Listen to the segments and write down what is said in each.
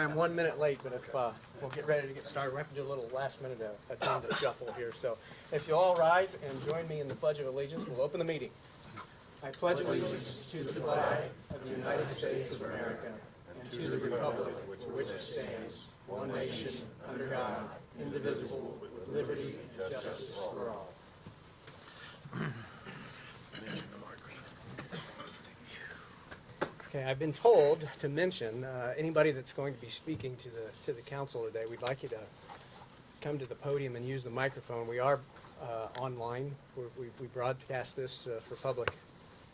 sorry I'm 1 minute late, but if we'll get ready to get started. We have to do a little last-minute agenda shuffle here. So if you all rise and join me in the Pledge of Allegiance, we'll open the meeting. I pledge allegiance to the flag of the United States of America and to the republic for which it stands, one nation, under God, indivisible, with liberty and justice for all. Okay, I've been told to mention anybody that's going to be speaking to the council today. We'd like you to come to the podium and use the microphone. We are online. We broadcast this for public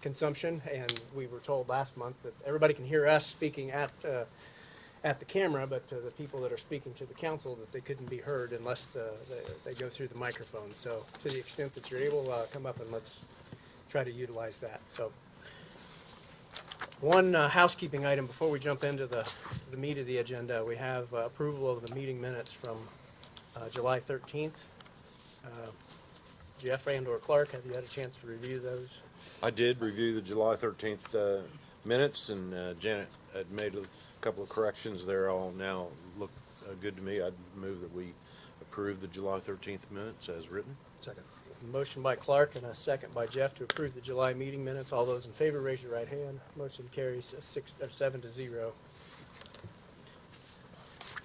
consumption, and we were told last month that everybody can hear us speaking at the camera, but the people that are speaking to the council, that they couldn't be heard unless they go through the microphone. So to the extent that you're able, come up and let's try to utilize that. So one housekeeping item before we jump into the meat of the agenda. We have approval of the meeting minutes from July 13th. Jeff and/or Clark, have you had a chance to review those? I did review the July 13th minutes, and Janet had made a couple of corrections there. All now look good to me. I'd move that we approve the July 13th minutes as written. Second. Motion by Clark and a second by Jeff to approve the July meeting minutes. All those in favor, raise your right hand. Motion carries 7-0.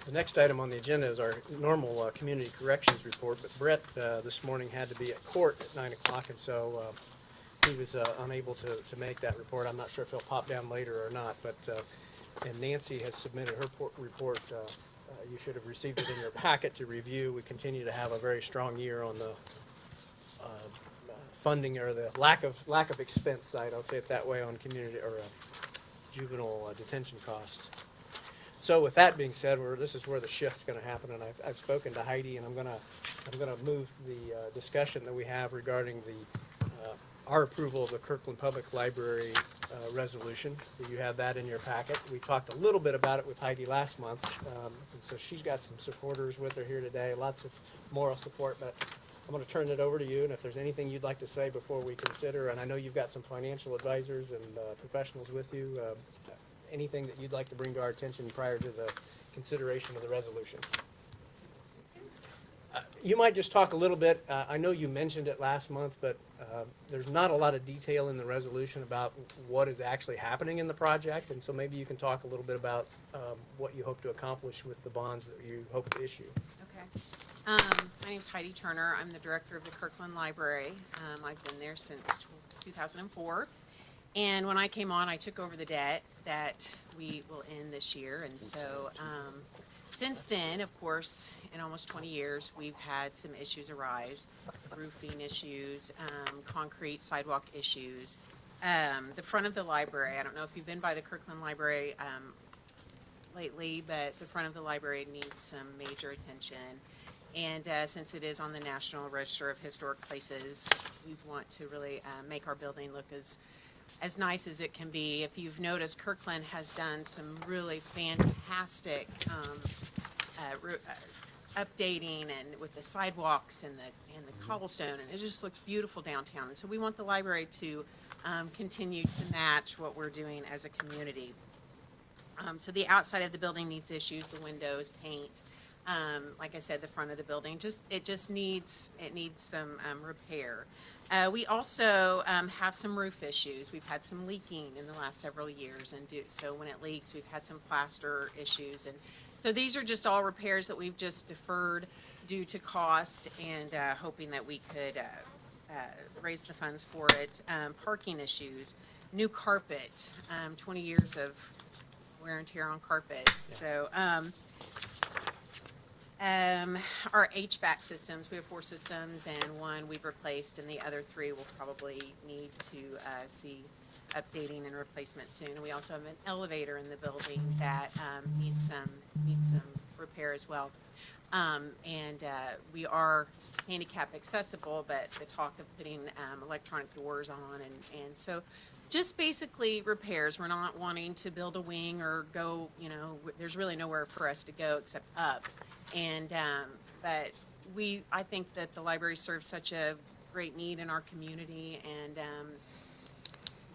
The next item on the agenda is our normal community corrections report, but Brett this morning had to be at court at 9 o'clock, and so he was unable to make that report. I'm not sure if he'll pop down later or not, but and Nancy has submitted her report. You should have received it in your packet to review. We continue to have a very strong year on the funding, or the lack of expense side, I'll say it that way, on community or juvenile detention costs. So with that being said, this is where the shift's going to happen, and I've spoken to Heidi, and I'm going to move the discussion that we have regarding our approval of the Kirkland Public Library resolution. You have that in your packet. We talked a little bit about it with Heidi last month, and so she's got some supporters with her here today, lots of moral support, but I'm going to turn it over to you, and if there's anything you'd like to say before we consider, and I know you've got some financial advisors and professionals with you, anything that you'd like to bring to our attention prior to the consideration of the resolution. You might just talk a little bit, I know you mentioned it last month, but there's not a lot of detail in the resolution about what is actually happening in the project, and so maybe you can talk a little bit about what you hope to accomplish with the bonds that you hope to issue. Okay. My name is Heidi Turner. I'm the director of the Kirkland Library. I've been there since 2004. And when I came on, I took over the debt that we will end this year. And so since then, of course, in almost 20 years, we've had some issues arise, roofing issues, concrete sidewalk issues. The front of the library, I don't know if you've been by the Kirkland Library lately, but the front of the library needs some major attention. And since it is on the National Register of Historic Places, we want to really make our building look as nice as it can be. If you've noticed, Kirkland has done some really fantastic updating, and with the sidewalks and the cobblestone, and it just looks beautiful downtown. And so we want the library to continue to match what we're doing as a community. So the outside of the building needs issues, the windows, paint. Like I said, the front of the building it needs some repair. We also have some roof issues. We've had some leaking in the last several years, and so when it leaks, we've had some plaster issues, and so these are just all repairs that we've just deferred due to cost, and hoping that we could raise the funds for it. Parking issues, new carpet, 20 years of wear and tear on carpet. Yeah. So. Our HVAC systems, we have 4 systems, and 1 we've replaced, and the other 3 will probably need to see updating and replacement soon. And we also have an elevator in the building that needs some repair as well. We are handicap accessible, but the talk of putting electronic doors on, and so just basically repairs. We're not wanting to build a wing or go, there's really nowhere for us to go except up. And but I think that the library serves such a great need in our community, and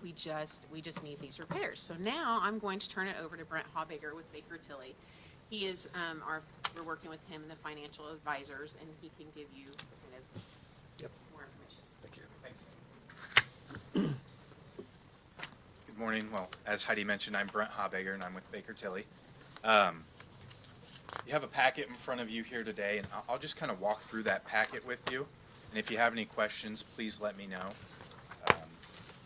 we just need these repairs. So now I'm going to turn it over to Brent Haubiger with Baker Tilly, He is, we're working with him and the financial advisors, and he can give you kind of Yep. more information. Thank you. Thanks. Good morning. Well, as Heidi mentioned, I'm Brent Habeger, and I'm with Baker Tilly. You have a packet in front of you here today, and I'll just kind of walk through that packet with you. And if you have any questions, please let me know.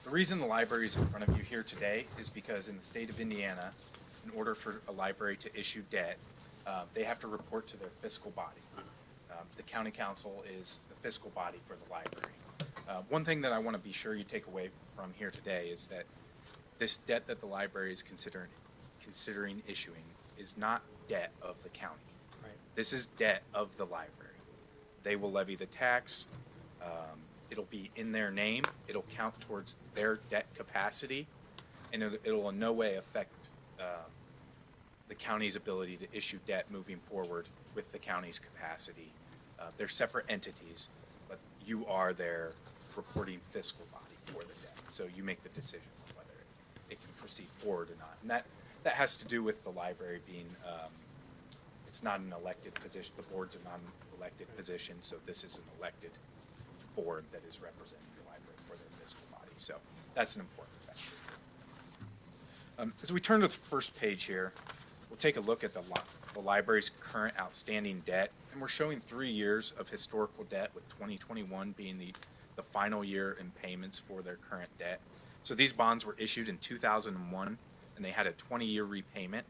The reason the library is in front of you here today is because in the state of Indiana, in order for a library to issue debt, they have to report to their fiscal body. The county council is the fiscal body for the library. One thing that I want to be sure you take away from here today is that this debt that the library is considering issuing is not debt of the county. Right. This is debt of the library. They will levy the tax. It'll be in their name. It'll count towards their debt capacity, and it'll in no way affect the county's ability to issue debt moving forward with the county's capacity. They're separate entities, but you are their reporting fiscal body for the debt. So you make the decision on whether it can proceed forward or not. And that has to do with the library being, it's not an elected position. The board's a non-elected position, so this is an elected board that is representing the library for their fiscal body. So that's an important factor. As we turn to the first page here, we'll take a look at the library's current outstanding debt, and we're showing 3 years of historical debt, with 2021 being the final year in payments for their current debt. So these bonds were issued in 2001, and they had a 20-year repayment.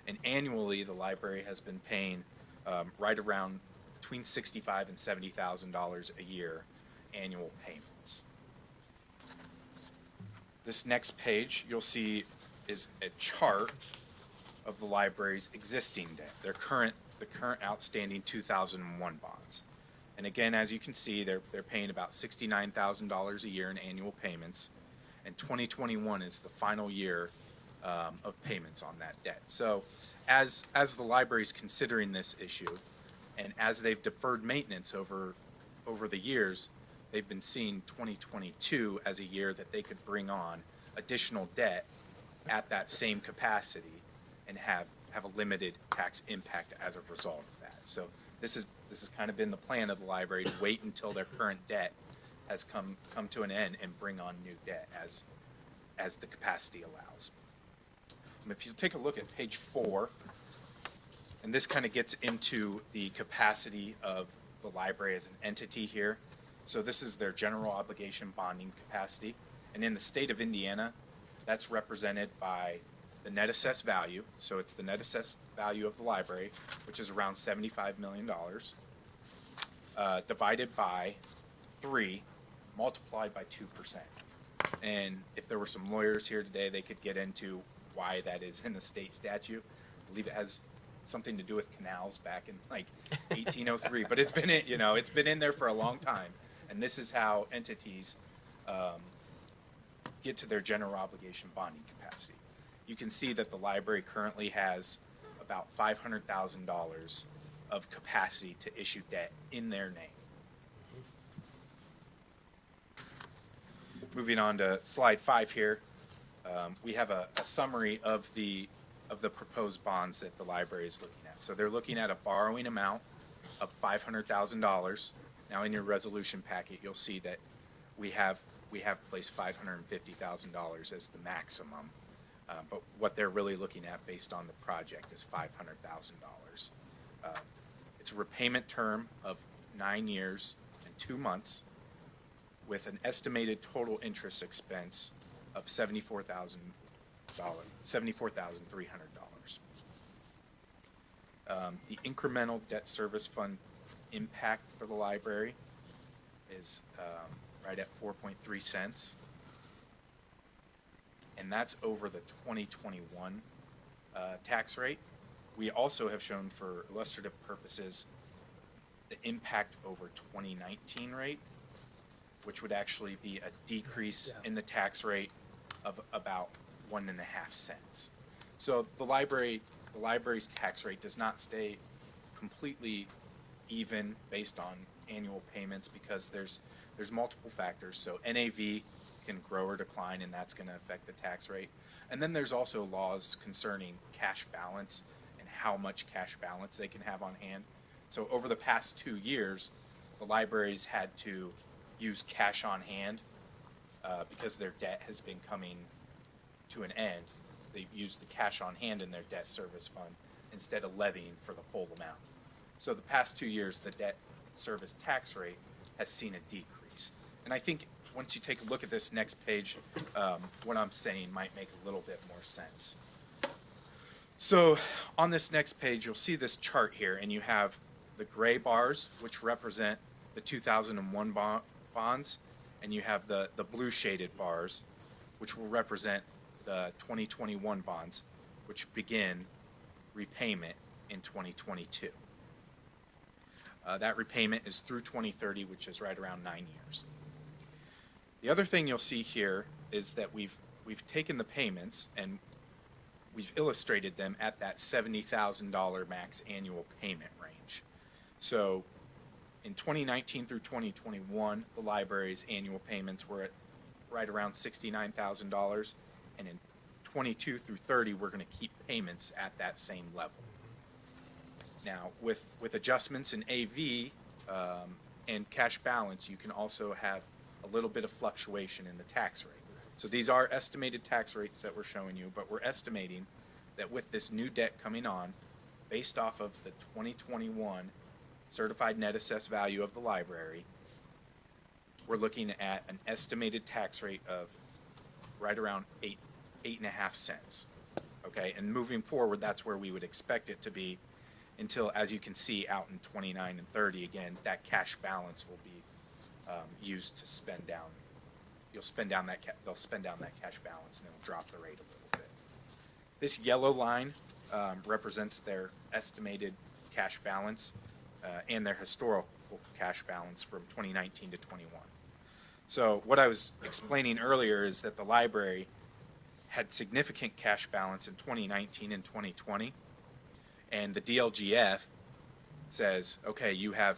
And annually, the library has been paying right around between $65,000 and $70,000 a year annual payments. This next page you'll see is a chart of the library's existing debt, the current outstanding 2001 bonds. And again, as you can see, they're paying about $69,000 a year in annual payments, and 2021 is the final year of payments on that debt. So as the library's considering this issue, and as they've deferred maintenance over the years, they've been seeing 2022 as a year that they could bring on additional debt at that same capacity and have a limited tax impact as a result of that. So this has kind of been the plan of the library, to wait until their current debt has come to an end and bring on new debt as the capacity allows. If you take a look at page 4, and this kind of gets into the capacity of the library as an entity here. So this is their general obligation bonding capacity. And in the state of Indiana, that's represented by the net assessed value. So it's the net assessed value of the library, which is around $75 million, divided by 3, multiplied by 2%. And if there were some lawyers here today, they could get into why that is in the state statute. I believe it has something to do with canals back in like 1803, but it's been in there for a long time. And this is how entities get to their general obligation bonding capacity. You can see that the library currently has about $500,000 of capacity to issue debt in their name. Moving on to slide 5 here, we have a summary of the proposed bonds that the library is looking at. So they're looking at a borrowing amount of $500,000. Now in your resolution packet, you'll see that we have placed $550,000 as the maximum. But what they're really looking at based on the project is $500,000. It's a repayment term of 9 years and 2 months, with an estimated total interest expense of $74,300. The incremental debt service fund impact for the library is right at 4.3 cents. And that's over the 2021 tax rate. We also have shown, for illustrative purposes, the impact over 2019 rate, which would actually be a decrease in the tax rate of about 1.5 cents. So the library's tax rate does not stay completely even based on annual payments, because there's multiple factors. So NAV can grow or decline, and that's going to affect the tax rate. And then there's also laws concerning cash balance and how much cash balance they can have on hand. So over the past 2 years, the libraries had to use cash on hand because their debt has been coming to an end. They used the cash on hand in their debt service fund instead of levying for the full amount. So the past 2 years, the debt service tax rate has seen a decrease. And I think once you take a look at this next page, what I'm saying might make a little bit more sense. So on this next page, you'll see this chart here, and you have the gray bars, which represent the 2001 bonds, and you have the blue shaded bars, which will represent the 2021 bonds, which begin repayment in 2022. That repayment is through 2030, which is right around 9 years. The other thing you'll see here is that we've taken the payments and we've illustrated them at that $70,000 max annual payment range. So in 2019 through 2021, the library's annual payments were at right around $69,000, and in 22 through 30, we're going to keep payments at that same level. Now, with adjustments in AV and cash balance, you can also have a little bit of fluctuation in the tax rate. So these are estimated tax rates that we're showing you, but we're estimating that with this new debt coming on, based off of the 2021 certified net assessed value of the library, we're looking at an estimated tax rate of right around 8.5 cents. Okay, and moving forward, that's where we would expect it to be until, as you can see, out in 29 and 30, again, that cash balance will be used to spend down. They'll spend down that cash balance, and it'll drop the rate a little bit. This yellow line represents their estimated cash balance and their historical cash balance from 2019 to 21. So what I was explaining earlier is that the library had significant cash balance in 2019 and 2020, and the DLGF says, okay, you have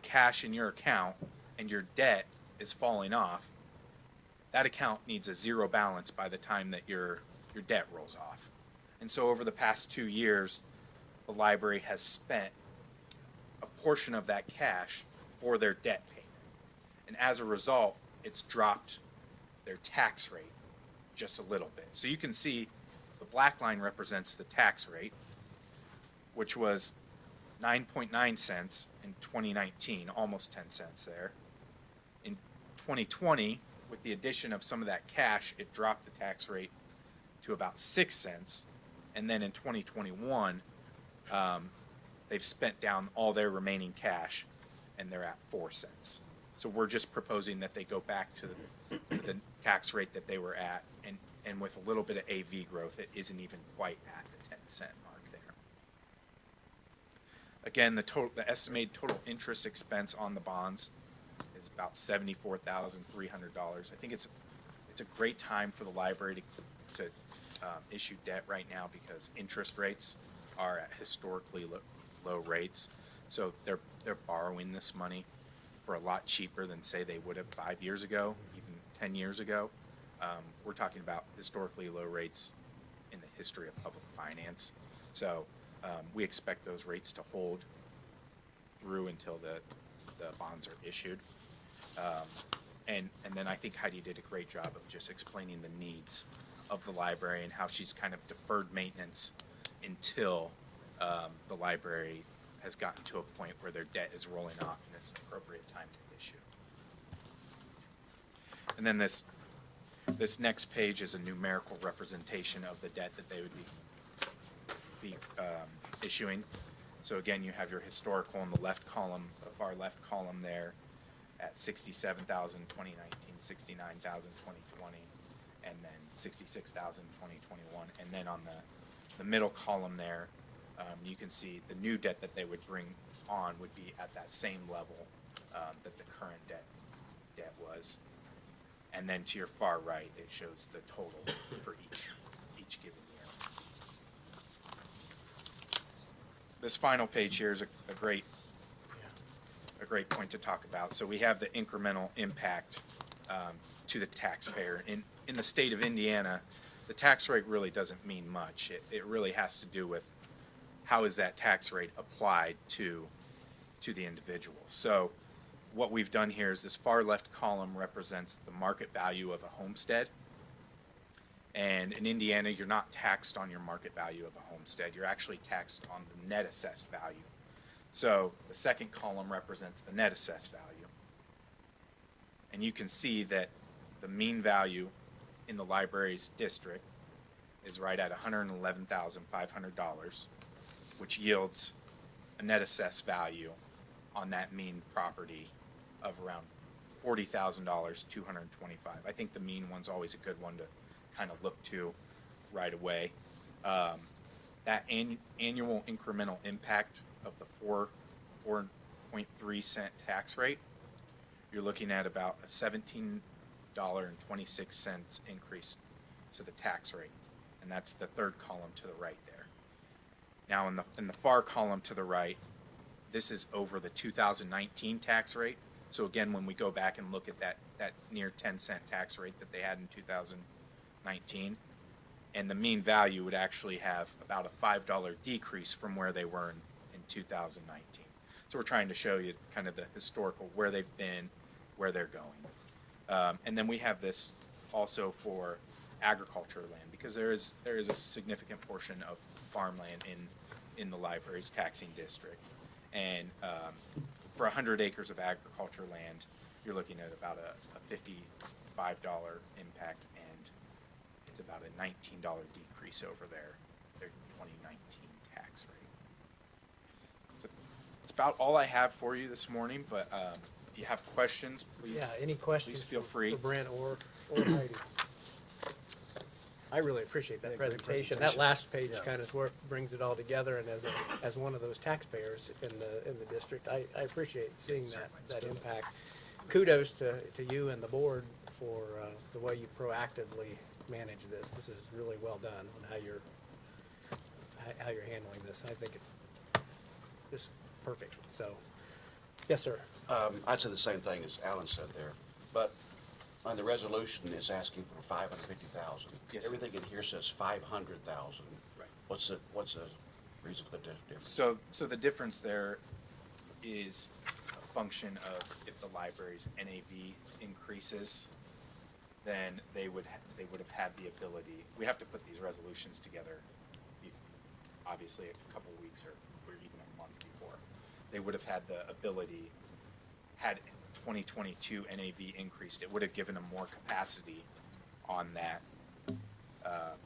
cash in your account and your debt is falling off. That account needs a zero balance by the time that your debt rolls off. And so over the past 2 years, the library has spent a portion of that cash for their debt payment. And as a result, it's dropped their tax rate just a little bit. So you can see the black line represents the tax rate, which was 9.9 cents in 2019, almost 10 cents there. In 2020, with the addition of some of that cash, it dropped the tax rate to about 6 cents. And then in 2021, they've spent down all their remaining cash, and they're at 4 cents. So we're just proposing that they go back to the tax rate that they were at, and with a little bit of AV growth, it isn't even quite at the 10-cent mark there. Again, the estimated total interest expense on the bonds is about $74,300. I think it's a great time for the library to issue debt right now because interest rates are at historically low rates. So they're borrowing this money for a lot cheaper than, say, they would have 5 years ago, even 10 years ago. We're talking about historically low rates in the history of public finance. So we expect those rates to hold through until the bonds are issued. And then I think Heidi did a great job of just explaining the needs of the library and how she's kind of deferred maintenance until the library has gotten to a point where their debt is rolling off and it's an appropriate time to issue. And then this next page is a numerical representation of the debt that they would be issuing. So again, you have your historical in the left column, the far left column there at 67,000 2019, 69,000 2020, and then 66,000 2021. And then on the middle column there, you can see the new debt that they would bring on would be at that same level that the current debt was. And then to your far right, it shows the total for each given year. This final page here is a great point to talk about. So we have the incremental impact to the taxpayer. In the state of Indiana, the tax rate really doesn't mean much. It really has to do with how is that tax rate applied to the individual. So what we've done here is this far left column represents the market value of a homestead. And in Indiana, you're not taxed on your market value of a homestead. You're actually taxed on the net assessed value. So the second column represents the net assessed value. And you can see that the mean value in the library's district is right at $111,500, which yields a net assessed value on that mean property of around $40,225. I think the mean one's always a good one to kind of look to right away. That annual incremental impact of the 4.3 cent tax rate, you're looking at about a $17.26 increase to the tax rate, and that's the third column to the right there. Now in the far column to the right, this is over the 2019 tax rate. So again, when we go back and look at that near 10-cent tax rate that they had in 2019, and the mean value would actually have about a $5 decrease from where they were in 2019. So we're trying to show you kind of the historical, where they've been, where they're going. And then we have this also for agriculture land, because there is a significant portion of farmland in the library's taxing district. And for 100 acres of agriculture land, you're looking at about a $55 impact, and it's about a $19 decrease over their 2019 tax rate. So it's about all I have for you this morning, but if you have questions, please. Yeah, any questions? Please feel free. For Brent or Heidi? I really appreciate that presentation. That last page kind of brings it all together, and as one of those taxpayers in the district, I appreciate seeing that impact. Kudos to you and the board for the way you proactively manage this. This is really well done on how you're handling this. I think it's just perfect. So, yes, sir. I'd say the same thing as Alan said there, but on the resolution, it's asking for 550,000. Yes, Everything in here says 500,000. Right. What's the reason for the difference? So the difference there is a function of if the library's NAV increases, then they would have had the ability. We have to put these resolutions together, obviously a couple weeks or even a month before. They would have had the ability, had 2022 NAV increased, it would have given them more capacity on that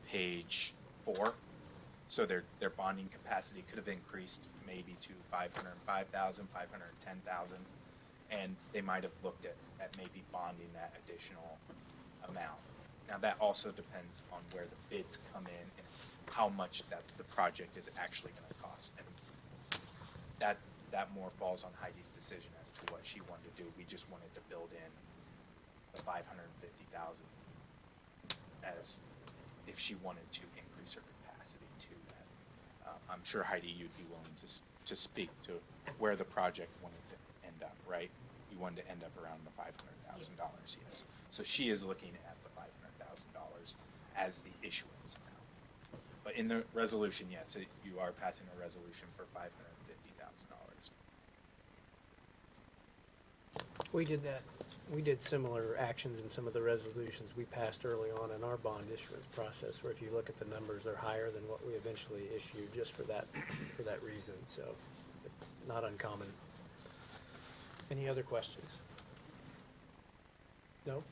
page 4. So their bonding capacity could have increased maybe to 505,000, 510,000, and they might have looked at maybe bonding that additional amount. Now that also depends on where the bids come in and how much that the project is actually going to cost, and that more falls on Heidi's decision as to what she wanted to do. We just wanted to build in the 550,000 as if she wanted to increase her capacity to that. I'm sure, Heidi, you'd be willing to speak to where the project wanted to end up, right? You wanted to end up around the $500,000, yes. So she is looking at the $500,000 as the issuance amount. But in the resolution, yes, you are passing a resolution for $550,000. We did that. We did similar actions in some of the resolutions we passed early on in our bond issuance process, where if you look at the numbers, they're higher than what we eventually issued just for that reason. So, not uncommon. Any other questions? No?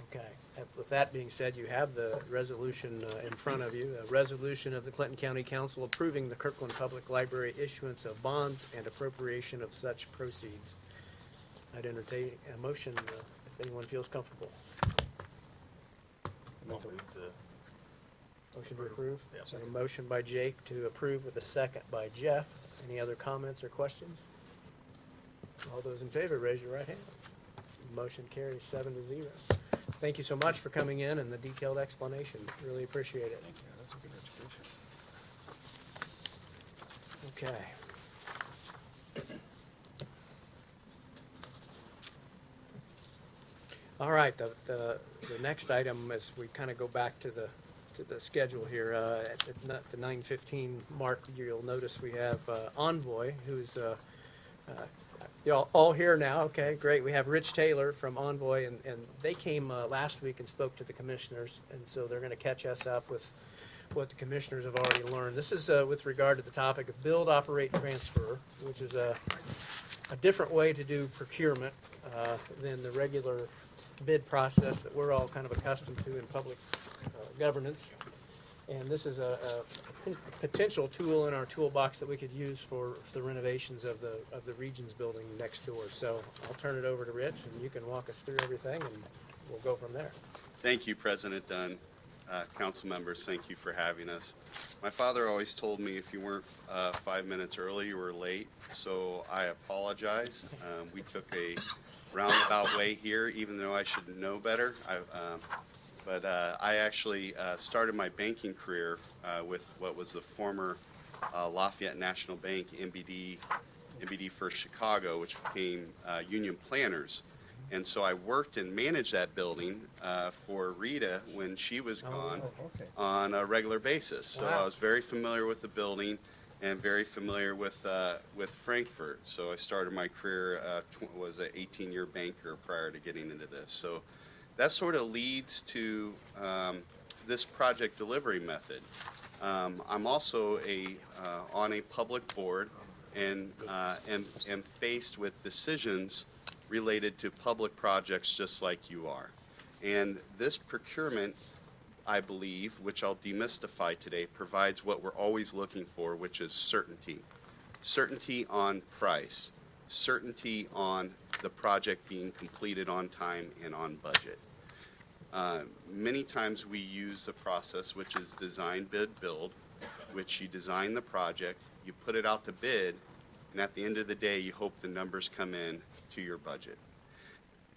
Okay. With that being said, you have the resolution in front of you, a resolution of the Clinton County Council approving the Kirkland Public Library issuance of bonds and appropriation of such proceeds. I'd entertain a motion if anyone feels comfortable. Motion to approve? Yeah, So a motion by Jake to approve with a second by Jeff. Any other comments or questions? All those in favor, raise your right hand. Motion carries 7-0. Thank you so much for coming in and the detailed explanation. Really appreciate it. Thank you. That's a good explanation. Okay. All right, the next item, as we kind of go back to to the schedule here. At the 9:15 mark, you'll notice we have Envoy, who's y'all all here now. Okay, great. We have Rich Taylor from Envoy, and they came last week and spoke to the commissioners, and so they're going to catch us up with what the commissioners have already learned. This is with regard to the topic of build, operate, transfer, which is a different way to do procurement than the regular bid process that we're all kind of accustomed to in public governance. And this is a potential tool in our toolbox that we could use for the renovations of the Regions building next door. So I'll turn it over to Rich, and you can walk us through everything, and we'll go from there. Thank you, President Dunn. Council members, thank you for having us. My father always told me if you weren't 5 minutes early, you were late, so I apologize. We took a roundabout way here, even though I should know better. But I actually started my banking career with what was the former Lafayette National Bank, MBD First Chicago, which became Union Planners. And so I worked and managed that building for Rita when she was gone on a regular basis. So I was very familiar with the building and very familiar with Frankfurt. So I started my career, was an 18-year banker prior to getting into this. So that sort of leads to this project delivery method. I'm also on a public board and am faced with decisions related to public projects just like you are. And this procurement, I believe, which I'll demystify today, provides what we're always looking for, which is certainty. Certainty on price, certainty on the project being completed on time and on budget. Many times we use the process which is design, bid, build, which you design the project, you put it out to bid, and at the end of the day, you hope the numbers come in to your budget.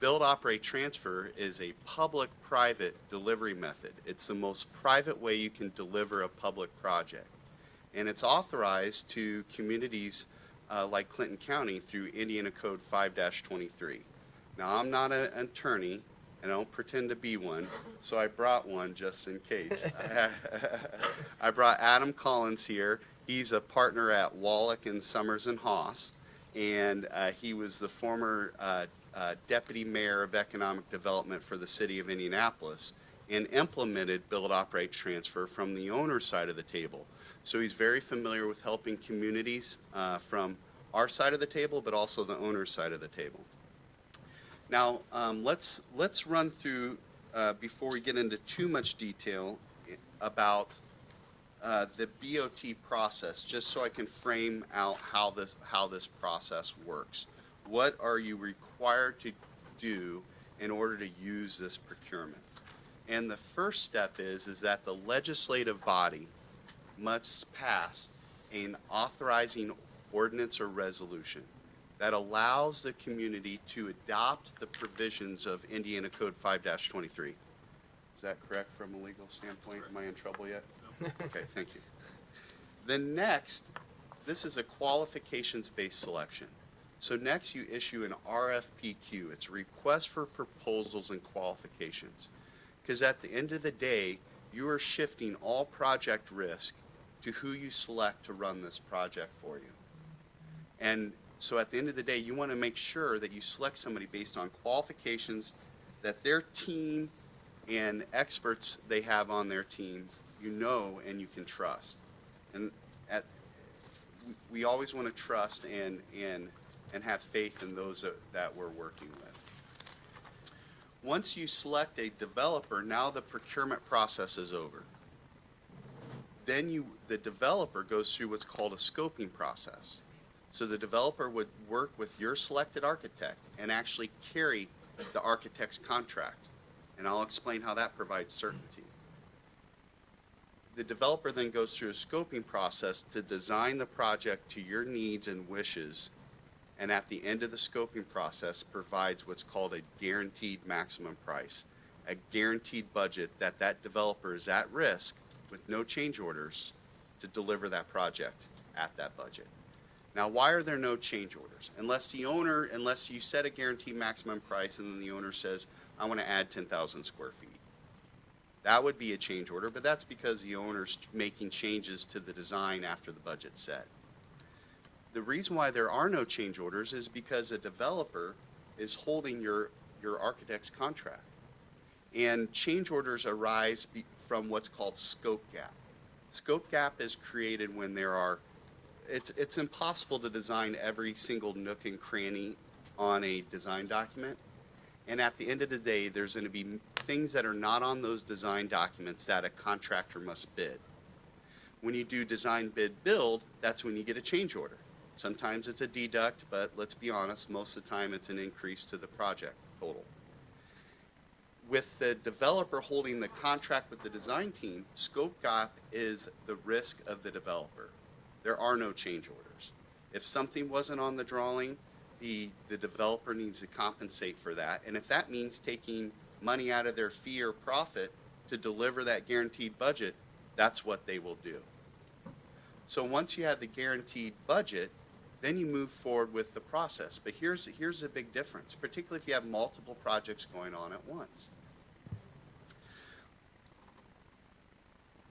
Build, operate, transfer is a public-private delivery method. It's the most private way you can deliver a public project. And it's authorized to communities like Clinton County through Indiana Code 5-23. Now, I'm not an attorney, and I don't pretend to be one, so I brought one just in case. I brought Adam Collins here. He's a partner at Wallach and Summers and Haas, and he was the former deputy mayor of economic development for the city of Indianapolis and implemented build, operate, transfer from the owner's side of the table. So he's very familiar with helping communities from our side of the table, but also the owner's side of the table. Now, let's run through, before we get into too much detail, about the BOT process, just so I can frame out how this process works. What are you required to do in order to use this procurement? And the first step is that the legislative body must pass an authorizing ordinance or resolution that allows the community to adopt the provisions of Indiana Code 5-23. Is that correct from a legal standpoint? Am I in trouble yet? Okay, thank you. Then next, this is a qualifications-based selection. So next you issue an RFPQ. It's a request for proposals and qualifications. Because at the end of the day, you are shifting all project risk to who you select to run this project for you. And so at the end of the day, you want to make sure that you select somebody based on qualifications that their team and experts they have on their team you know and you can trust. And we always want to trust and have faith in those that we're working with. Once you select a developer, now the procurement process is over. Then the developer goes through what's called a scoping process. So the developer would work with your selected architect and actually carry the architect's contract. And I'll explain how that provides certainty. The developer then goes through a scoping process to design the project to your needs and wishes, and at the end of the scoping process provides what's called a guaranteed maximum price, a guaranteed budget that developer is at risk with no change orders to deliver that project at that budget. Now, why are there no change orders? Unless you set a guaranteed maximum price and then the owner says, I want to add 10,000 square feet. That would be a change order, but that's because the owner's making changes to the design after the budget's set. The reason why there are no change orders is because a developer is holding your architect's contract. And change orders arise from what's called scope gap. Scope gap is created when it's impossible to design every single nook and cranny on a design document. And at the end of the day, there's going to be things that are not on those design documents that a contractor must bid. When you do design bid build, that's when you get a change order. Sometimes it's a deduct, but let's be honest, most of the time it's an increase to the project total. With the developer holding the contract with the design team, scope gap is the risk of the developer. There are no change orders. If something wasn't on the drawing, the developer needs to compensate for that. And if that means taking money out of their fee or profit to deliver that guaranteed budget, that's what they will do. So once you have the guaranteed budget, then you move forward with the process. But here's a big difference, particularly if you have multiple projects going on at once.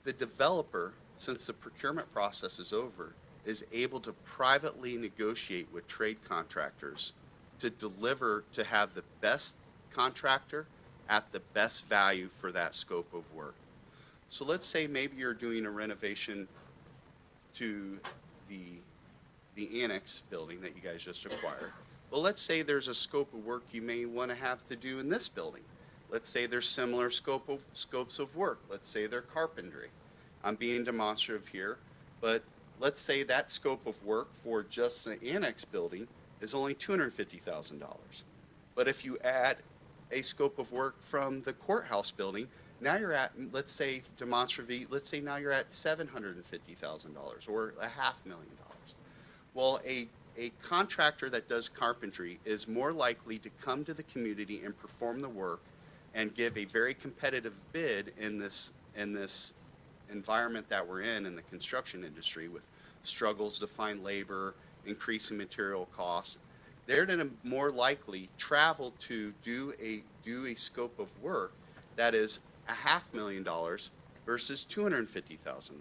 The developer, since the procurement process is over, is able to privately negotiate with trade contractors to have the best contractor at the best value for that scope of work. So let's say maybe you're doing a renovation to the annex building that you guys just acquired. Well, let's say there's a scope of work you may want to have to do in this building. Let's say there's similar scopes of work. Let's say they're carpentry. I'm being demonstrative here, but let's say that scope of work for just the annex building is only $250,000. But if you add a scope of work from the courthouse building, now you're at, let's say demonstratively, let's say now you're at $750,000 or $500,000. Well, a contractor that does carpentry is more likely to come to the community and perform the work and give a very competitive bid in this environment that we're in the construction industry with struggles to find labor, increasing material costs. They're going to more likely travel to do a scope of work that is $500,000 versus $250,000.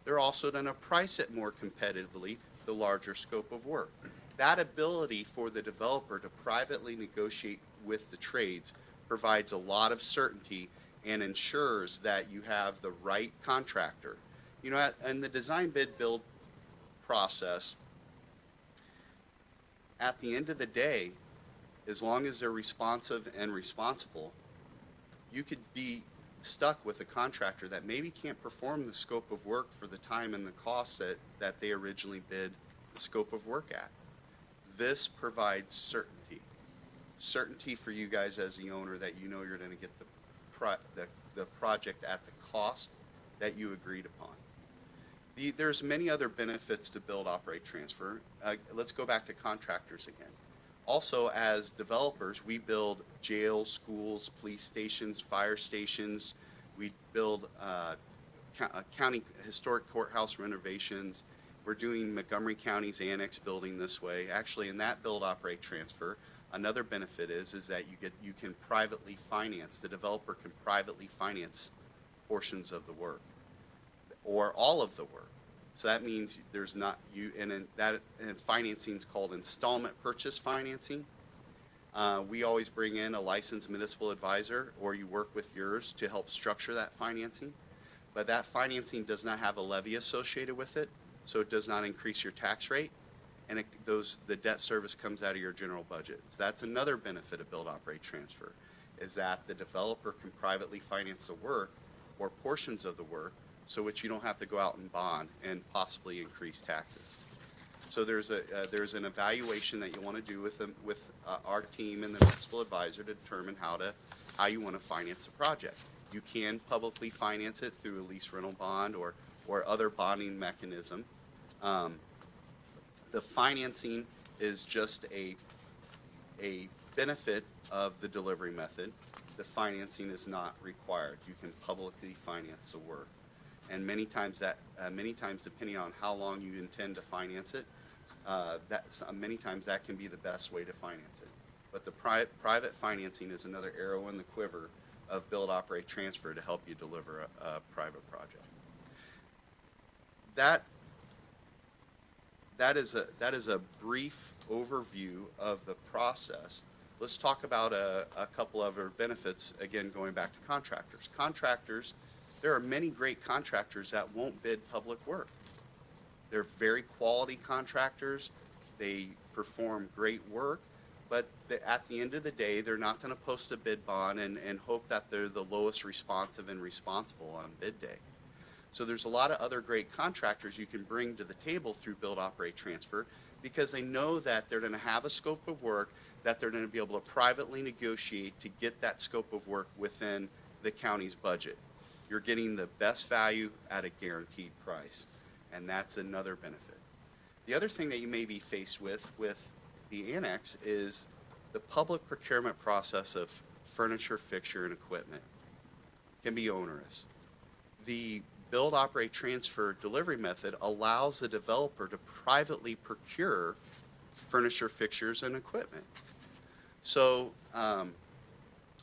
They're also going to price it more competitively, the larger scope of work. That ability for the developer to privately negotiate with the trades provides a lot of certainty and ensures that you have the right contractor. You know, in the design bid build process, at the end of the day, as long as they're responsive and responsible, you could be stuck with a contractor that maybe can't perform the scope of work for the time and the cost that they originally bid the scope of work at. This provides certainty. Certainty for you guys as the owner that you know you're going to get the project at the cost that you agreed upon. There's many other benefits to build, operate, transfer. Let's go back to contractors again. Also, as developers, we build jails, schools, police stations, fire stations. We build county historic courthouse renovations. We're doing Montgomery County's annex building this way. Actually, in that build, operate, transfer, another benefit is that you can privately finance. The developer can privately finance portions of the work or all of the work. So that means there's not and financing is called installment purchase financing. We always bring in a licensed municipal advisor, or you work with yours to help structure that financing. But that financing does not have a levy associated with it, so it does not increase your tax rate, and the debt service comes out of your general budget. So that's another benefit of build, operate, transfer, is that the developer can privately finance the work or portions of the work, so which you don't have to go out and bond and possibly increase taxes. So there's an evaluation that you want to do with our team and the municipal advisor to determine how you want to finance the project. You can publicly finance it through a lease rental bond or other bonding mechanism. The financing is just a benefit of the delivery method. The financing is not required. You can publicly finance the work. And many times depending on how long you intend to finance it, many times that can be the best way to finance it. But the private financing is another arrow in the quiver of build, operate, transfer to help you deliver a private project. That is a brief overview of the process. Let's talk about a couple other benefits, again, going back to contractors. Contractors, there are many great contractors that won't bid public work. They're very quality contractors. They perform great work, but at the end of the day, they're not going to post a bid bond and hope that they're the lowest responsive and responsible on bid day. So there's a lot of other great contractors you can bring to the table through build, operate, transfer, because they know that they're going to have a scope of work that they're going to be able to privately negotiate to get that scope of work within the county's budget. You're getting the best value at a guaranteed price, and that's another benefit. The other thing that you may be faced with the annex is the public procurement process of furniture, fixture, and equipment can be onerous. The build, operate, transfer delivery method allows the developer to privately procure furniture, fixtures, and equipment. So,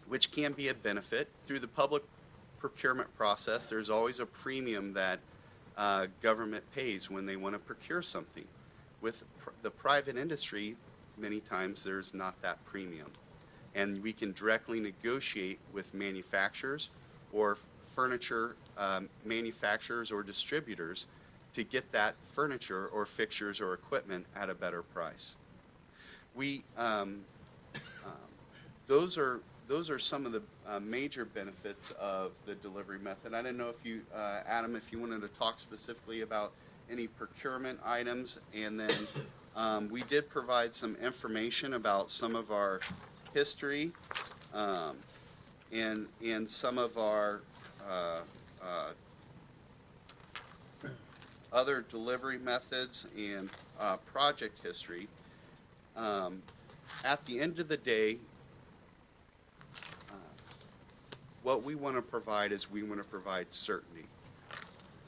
which can be a benefit. Through the public procurement process, there's always a premium that government pays when they want to procure something. With the private industry, many times there's not that premium. And we can directly negotiate with manufacturers or furniture manufacturers or distributors to get that furniture or fixtures or equipment at a better price. Those are some of the major benefits of the delivery method. I didn't know if you, Adam, if you wanted to talk specifically about any procurement items, and then we did provide some information about some of our history and some of our other delivery methods and project history. At the end of the day, what we want to provide is we want to provide certainty.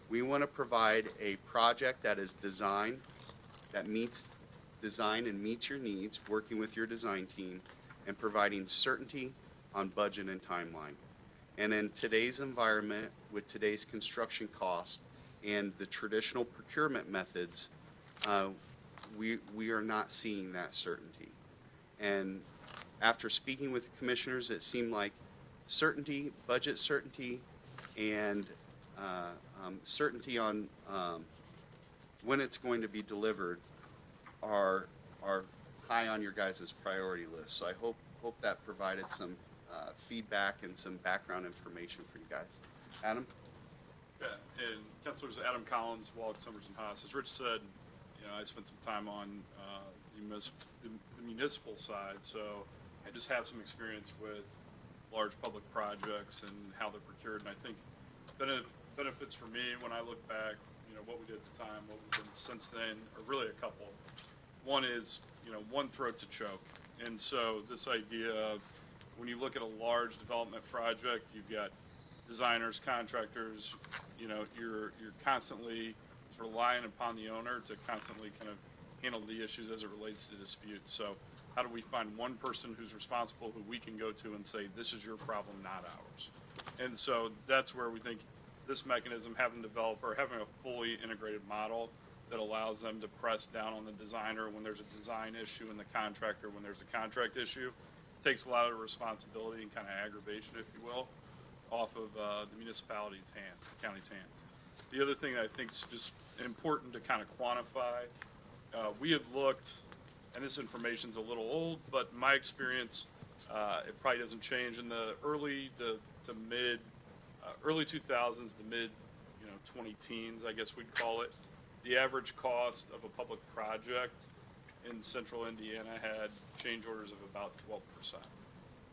We want to provide a project that is designed, that meets design and meets your needs, working with your design team, and providing certainty on budget and timeline. And in today's environment, with today's construction costs and the traditional procurement methods, we are not seeing that certainty. And after speaking with commissioners, it seemed like certainty, budget certainty, and certainty on when it's going to be delivered are high on your guys' priority list. So I hope that provided some feedback and some background information for you guys. Adam? Yeah, and Councilors Adam Collins, Wallach, Summers, and Haas. As Rich said, I spent some time on the municipal side, so I just have some experience with large public projects and how they're procured. And I think benefits for me when I look back, what we did at the time, what we've done since then, are really a couple. One is, one throat to choke. And so this idea of when you look at a large development project, you've got designers, contractors, you're constantly relying upon the owner to constantly kind of handle the issues as it relates to disputes. So how do we find one person who's responsible who we can go to and say, this is your problem, not ours? And so that's where we think this mechanism, having a developer, having a fully integrated model that allows them to press down on the designer when there's a design issue and the contractor when there's a contract issue, takes a lot of responsibility and kind of aggravation, if you will, off of the municipality's hand, the county's hands. The other thing I think is just important to kind of quantify, we have looked, and this information's a little old, but in my experience, it probably doesn't change. In the early 2000s to mid 20-teens, I guess we'd call it, the average cost of a public project in central Indiana had change orders of about 12%.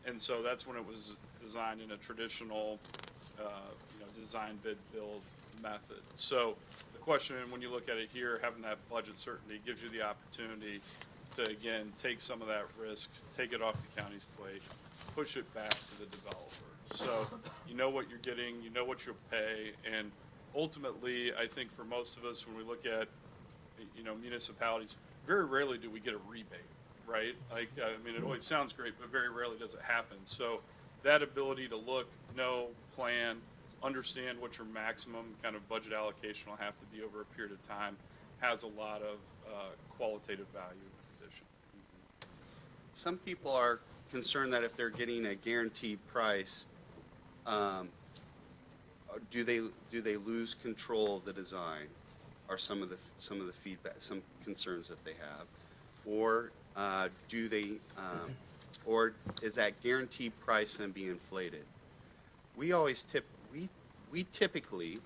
And so that's when it was designed in a traditional, design, bid, build method. So the question, when you look at it here, having that budget certainty gives you the opportunity to, again, take some of that risk, take it off the county's plate, push it back to the developer. So you know what you're getting, you know what you'll pay, and ultimately, I think for most of us, when we look at, municipalities, very rarely do we get a rebate, right? Like, it always sounds great, but very rarely does it happen. So that ability to look, know, plan, understand what your maximum kind of budget allocation will have to be over a period of time has a lot of qualitative value in the position. Some people are concerned that if they're getting a guaranteed price, do they lose control of the design? Are some of the feedback, some concerns that they have, or do they, or is that guaranteed price then be inflated? We always we typically,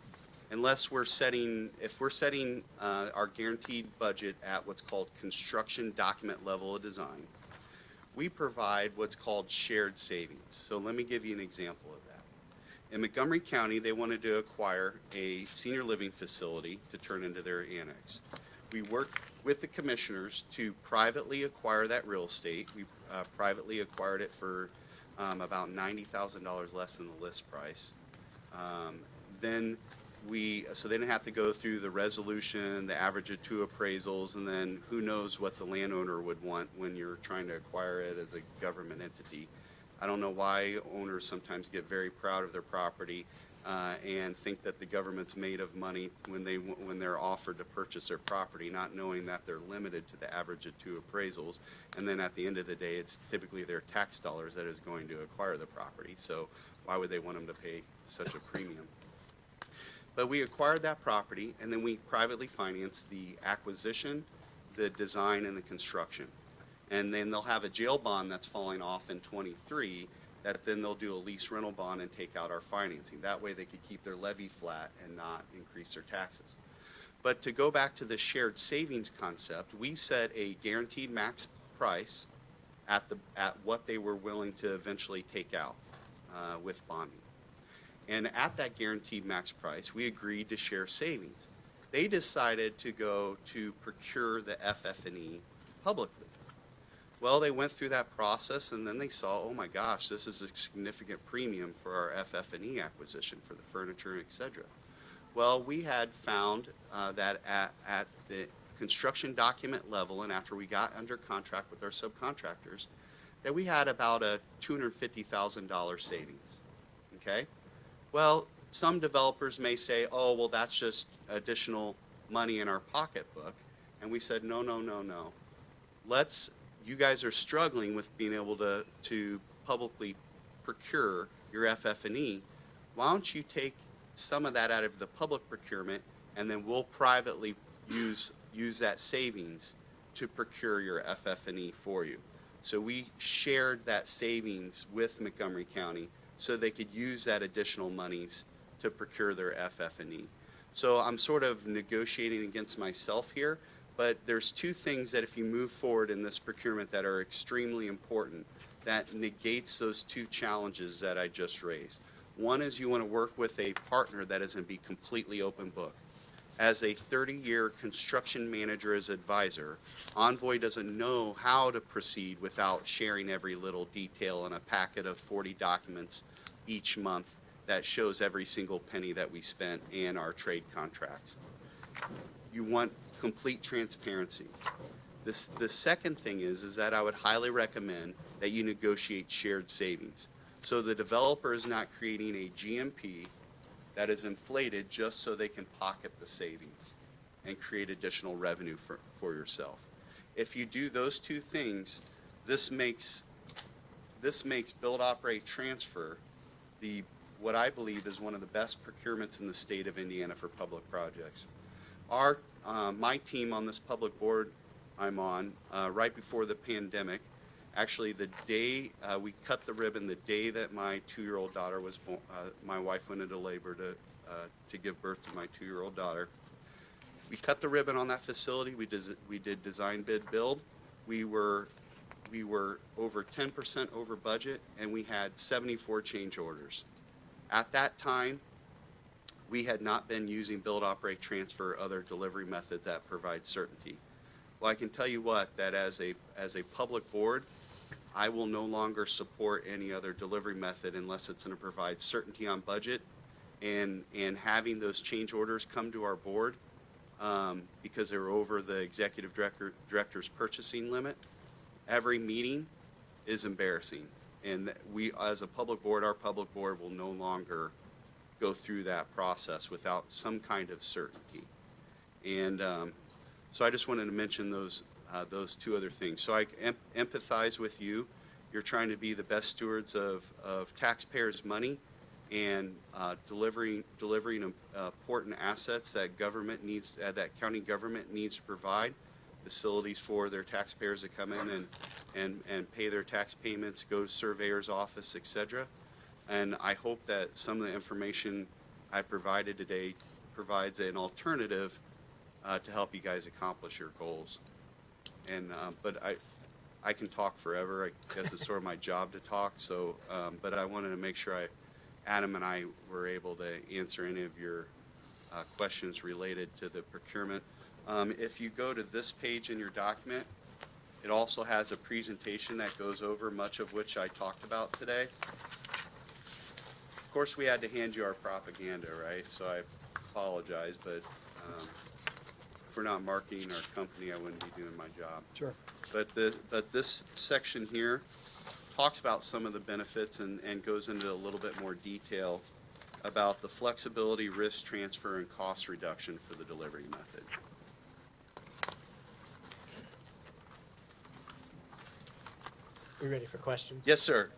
unless we're setting, if we're setting our guaranteed budget at what's called construction document level of design, we provide what's called shared savings. So let me give you an example of that. In Montgomery County, they wanted to acquire a senior living facility to turn into their annex. We worked with the commissioners to privately acquire that real estate. We privately acquired it for about $90,000 less than the list price. So they didn't have to go through the resolution, the average of 2 appraisals, and then who knows what the landowner would want when you're trying to acquire it as a government entity. I don't know why owners sometimes get very proud of their property and think that the government's made of money when they're offered to purchase their property, not knowing that they're limited to the average of 2 appraisals. And then at the end of the day, it's typically their tax dollars that is going to acquire the property. So why would they want them to pay such a premium? But we acquired that property, and then we privately financed the acquisition, the design, and the construction. And then they'll have a jail bond that's falling off in '23 that then they'll do a lease rental bond and take out our financing. That way they could keep their levy flat and not increase their taxes. But to go back to the shared savings concept, we set a guaranteed max price at what they were willing to eventually take out with bonding. And at that guaranteed max price, we agreed to share savings. They decided to go to procure the FF&E publicly. Well, they went through that process, and then they saw, oh my gosh, this is a significant premium for our FF&E acquisition for the furniture, et cetera. Well, we had found that at the construction document level, and after we got under contract with our subcontractors, that we had about a $250,000 savings, okay? Well, some developers may say, oh, well, that's just additional money in our pocketbook. And we said, no. You guys are struggling with being able to publicly procure your FF&E. Why don't you take some of that out of the public procurement, and then we'll privately use that savings to procure your FF&E for you. So we shared that savings with Montgomery County so they could use that additional monies to procure their FF&E. So I'm sort of negotiating against myself here, but there's 2 things that if you move forward in this procurement that are extremely important that negates those 2 challenges that I just raised. One is you want to work with a partner that is going to be completely open book. As a 30-year construction manager as advisor, Envoy doesn't know how to proceed without sharing every little detail in a packet of 40 documents each month that shows every single penny that we spent and our trade contracts. You want complete transparency. The second thing is that I would highly recommend that you negotiate shared savings. So the developer is not creating a GMP that is inflated just so they can pocket the savings and create additional revenue for yourself. If you do those 2 things, this makes build, operate, transfer what I believe is one of the best procurements in the state of Indiana for public projects. My team on this public board I'm on, right before the pandemic, actually the day we cut the ribbon, the day that my 2-year-old daughter was born, my wife went into labor to give birth to my 2-year-old daughter. We cut the ribbon on that facility. We did design, bid, build. We were over 10% over budget, and we had 74 change orders. At that time, we had not been using build, operate, transfer, or other delivery methods that provide certainty. Well, I can tell you what, that as a public board, I will no longer support any other delivery method unless it's going to provide certainty on budget and having those change orders come to our board because they're over the executive director's purchasing limit. Every meeting is embarrassing. And we, as a public board, our public board will no longer go through that process without some kind of certainty. And so I just wanted to mention those two other things. So I empathize with you. You're trying to be the best stewards of taxpayers' money and delivering important assets that government needs, that county government needs to provide, facilities for their taxpayers to come in and pay their tax payments, go to surveyor's office, et cetera. And I hope that some of the information I provided today provides an alternative to help you guys accomplish your goals. And but I can talk forever. I guess it's sort of my job to talk. So, but I wanted to make sure Adam and I were able to answer any of your questions related to the procurement. If you go to this page in your document, it also has a presentation that goes over much of which I talked about today. Of course, we had to hand you our propaganda, right? So I apologize, but if we're not marketing our company, I wouldn't be doing my job. Sure. But this section here talks about some of the benefits and goes into a little bit more detail about the flexibility, risk transfer, and cost reduction for the delivery method. You ready for questions? Yes, sir.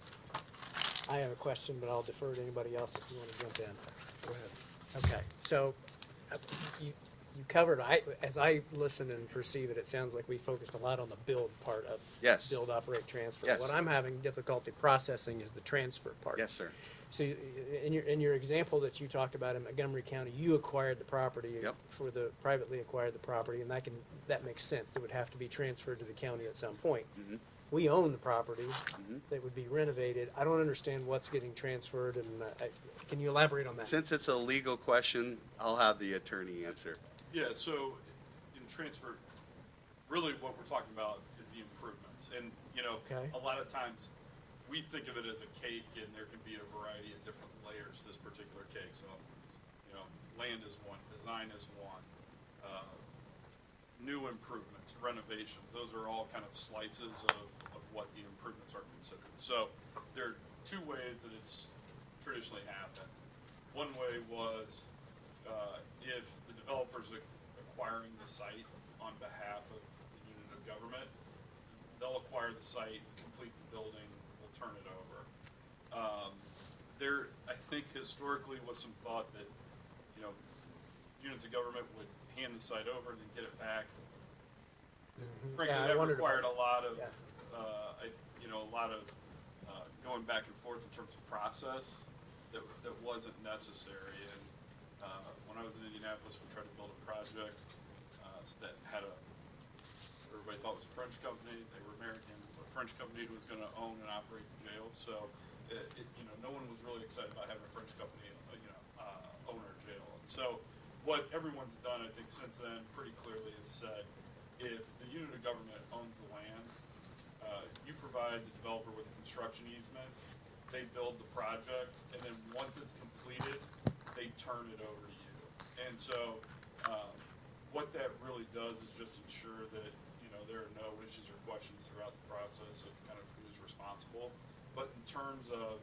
I have a question, but I'll defer to anybody else if you want to jump in. Go ahead. Okay, so you covered, as I listen and perceive it, it sounds like we focused a lot on the build part of Yes. build, operate, transfer. Yes. What I'm having difficulty processing is the transfer part. Yes, sir. So in your example that you talked about in Montgomery County, you acquired the property. Yep. For the privately acquired the property, and that makes sense. It would have to be transferred to the county at some point. Mhm. We own the property Mhm. that would be renovated. I don't understand what's getting transferred, and can you elaborate on that? Since it's a legal question, I'll have the attorney answer. Yeah, so in transfer, really what we're talking about is the improvements. And, Okay. a lot of times we think of it as a cake and there can be a variety of different layers to this particular cake. So, land is one, design is one, new improvements, renovations, those are all kind of slices of what the improvements are considered. So there are two ways that it's traditionally happened. One way was if the developer's acquiring the site on behalf of the unit of government, they'll acquire the site, complete the building, we'll turn it over. There, I think historically was some thought that, units of government would hand the site over and then get it back. Mhm. Frankly, Yeah, I that wondered about required a lot of, Yeah. a lot of going back and forth in terms of process that wasn't necessary. And when I was in Indianapolis, we tried to build a project that had everybody thought it was a French company. They were American. A French company was going to own and operate the jail. So, no one was really excited about having a French company, own our jail. And so, what everyone's done, I think, since then, pretty clearly is said, if the unit of government owns the land, you provide the developer with a construction easement, they build the project, and then once it's completed, they turn it over to you. And so, what that really does is just ensure that, there are no issues or questions throughout the process of kind of who's responsible. But in terms of,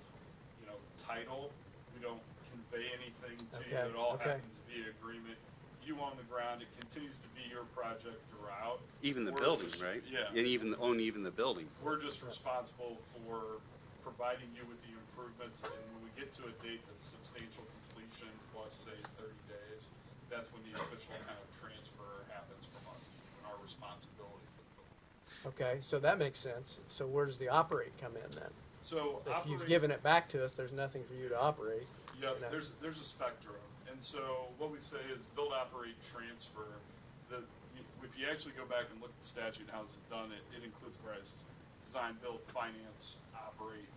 title, we don't convey anything to you. Okay, It all okay. happens via agreement. You own the ground, it continues to be your project throughout. Even the We're building, just- right? Yeah. And even the building. We're just responsible for providing you with the improvements, and when we get to a date that's substantial completion plus, say, 30 days, that's when the official kind of transfer happens from us, and our responsibility for the building. Okay, so that makes sense. So where does the operate come in then? So If you've operate- given it back to us, there's nothing for you to operate. Yeah, you know. there's a spectrum, and so what we say is build, operate, transfer. If you actually go back and look at the statute and how this is done, it includes various design, build, finance, operate,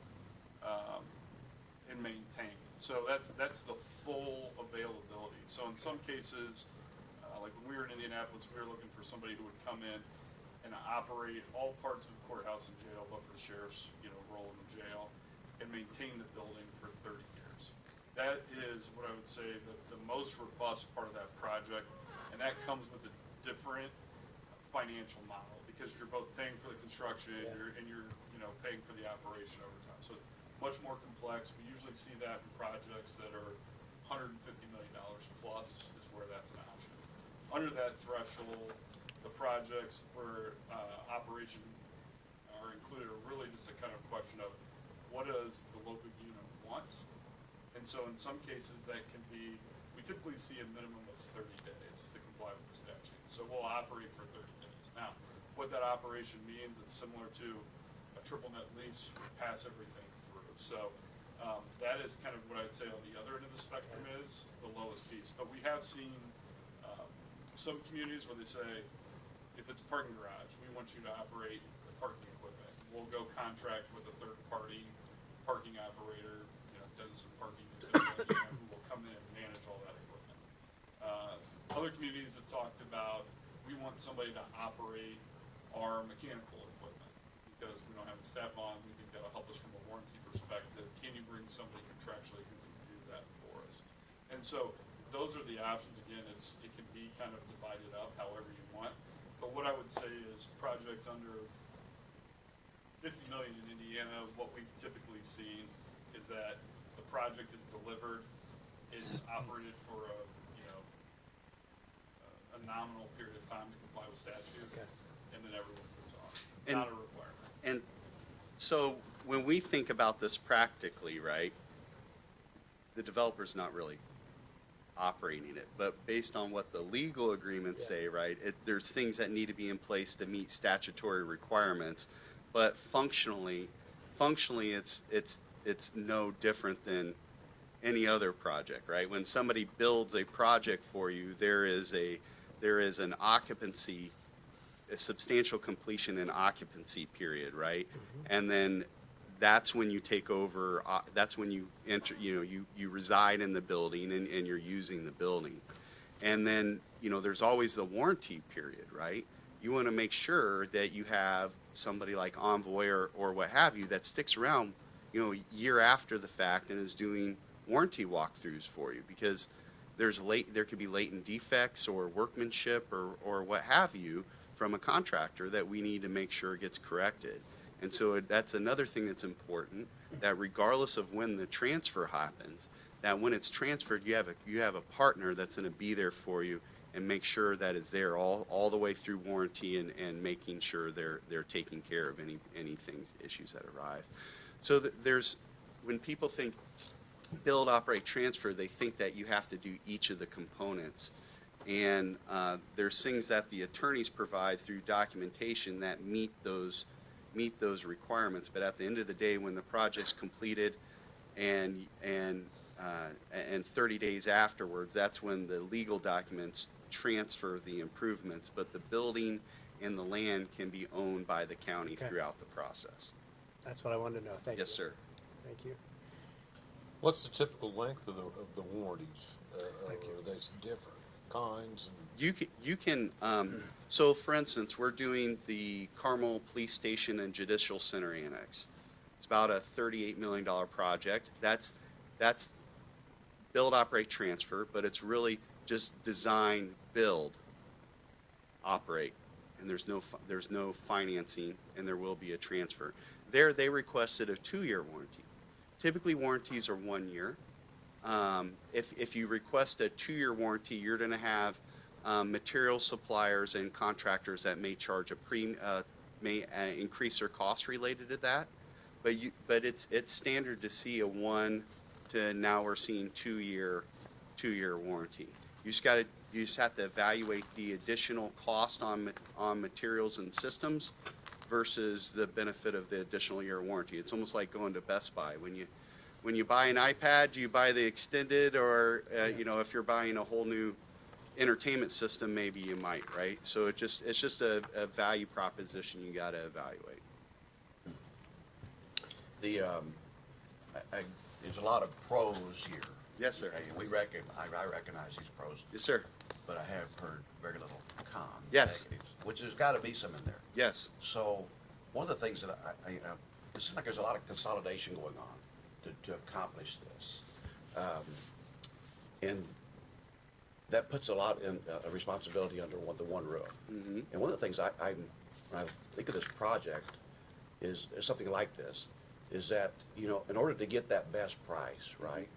and maintain. So that's the full availability. So in some cases, like when we were in Indianapolis, we were looking for somebody who would come in and operate all parts of the courthouse and jail, but for the sheriff's, role in the jail, and maintain the building for 30 years. That is what I would say the most robust part of that project, and that comes with a different financial model, because you're both paying for the construction Yeah. and you're, you know, paying for the operation over time. So it's much more complex. We usually see that in projects that are $150 million plus is where that's an option. Under that threshold, the projects where operation are included are really just a kind of question of what does the local unit want? And so in some cases that can be, we typically see a minimum of 30 days to comply with the statute. So we'll operate for 30 days. Now, what that operation means, it's similar to a triple net lease, we pass everything through. So that is kind of what I'd say on the other end of the spectrum is the lowest piece. But we have seen some communities where they say, if it's a parking garage, we want you to operate the parking equipment. We'll go contract with a third-party parking operator, you know, does some parking, who will come in and manage all that equipment. Other communities have talked about, we want somebody to operate our mechanical equipment because we don't have the staff on. We think that'll help us from a warranty perspective. Can you bring somebody contractually who can do that for us? And so those are the options. Again, it can be kind of divided up however you want. But what I would say is projects under 50 million in Indiana, what we've typically seen is that the project is delivered, it's operated for a, you know, a nominal period of time to comply with statute, Okay. and then everyone moves on. And- Not a requirement. And so when we think about this practically, right, the developer's not really operating it, but based on what the legal agreements Yeah. say, right, there's things that need to be in place to meet statutory requirements, but functionally, it's no different than any other project, right? When somebody builds a project for you, there is an occupancy, a substantial completion and occupancy period, right? And then that's when you take over, that's when you enter, you reside in the building and you're using the building. And then, there's always the warranty period, right? You want to make sure that you have somebody like Envoy or what have you that sticks around, year after the fact and is doing warranty walkthroughs for you, because there could be latent defects or workmanship or what have you from a contractor that we need to make sure gets corrected. And so that's another thing that's important, that regardless of when the transfer happens, that when it's transferred, you have a partner that's going to be there for you and make sure that it's there all the way through warranty and making sure they're taking care of any issues that arrive. So when people think build, operate, transfer, they think that you have to do each of the components. And there's things that the attorneys provide through documentation that meet those requirements. But at the end of the day, when the project's completed and 30 days afterwards, that's when the legal documents transfer the improvements. But the building and the land can be owned by the county Okay. throughout the process. That's what I wanted to know. Thank you. Yes, sir. Thank you. What's the typical length of the warranties? Thank you. Are they different kinds? You can, so for instance, we're doing the Carmel Police Station and Judicial Center Annex. It's about a $38 million project. That's build, operate, transfer, but it's really just design, build, operate, and there's no financing, and there will be a transfer. There, they requested a 2-year warranty. Typically, warranties are 1 year. If you request a 2-year warranty, you're going to have material suppliers and contractors that may charge may increase their costs related to that. But it's standard to see a 1 to now we're seeing 2-year warranty. You just have to evaluate the additional cost on materials and systems versus the benefit of the additional year warranty. It's almost like going to Best Buy. When you buy an iPad, do you buy the extended, or if you're buying a whole new entertainment system, maybe you might, right? So it's just a value proposition you got to evaluate. There's a lot of pros here. Yes, sir. I recognize these pros, Yes, sir. but I have heard very little cons. Yes. Negatives, which there's got to be some in there. Yes. So one of the things that it seems like there's a lot of consolidation going on to accomplish this. And that puts a lot in responsibility under the one roof. Mm-hmm. And one of the things I'm when I think of this project, is something like this, is that, you know, in order to get that best price, right?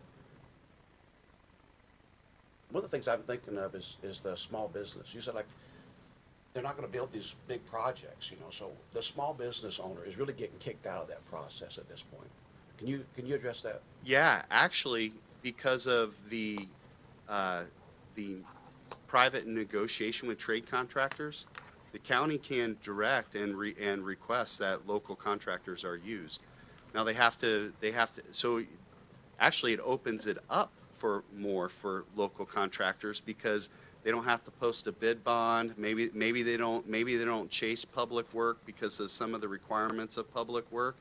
One of the things I'm thinking of is the small business. You said, like, they're not gonna build these big projects, you know, so the small business owner is really getting kicked out of that process at this point. Can you address that? Yeah, actually, because of the private negotiation with trade contractors, the county can direct and request that local contractors are used. Now they have to, so actually it opens it up for local contractors because they don't have to post a bid bond. Maybe they don't chase public work because of some of the requirements of public work.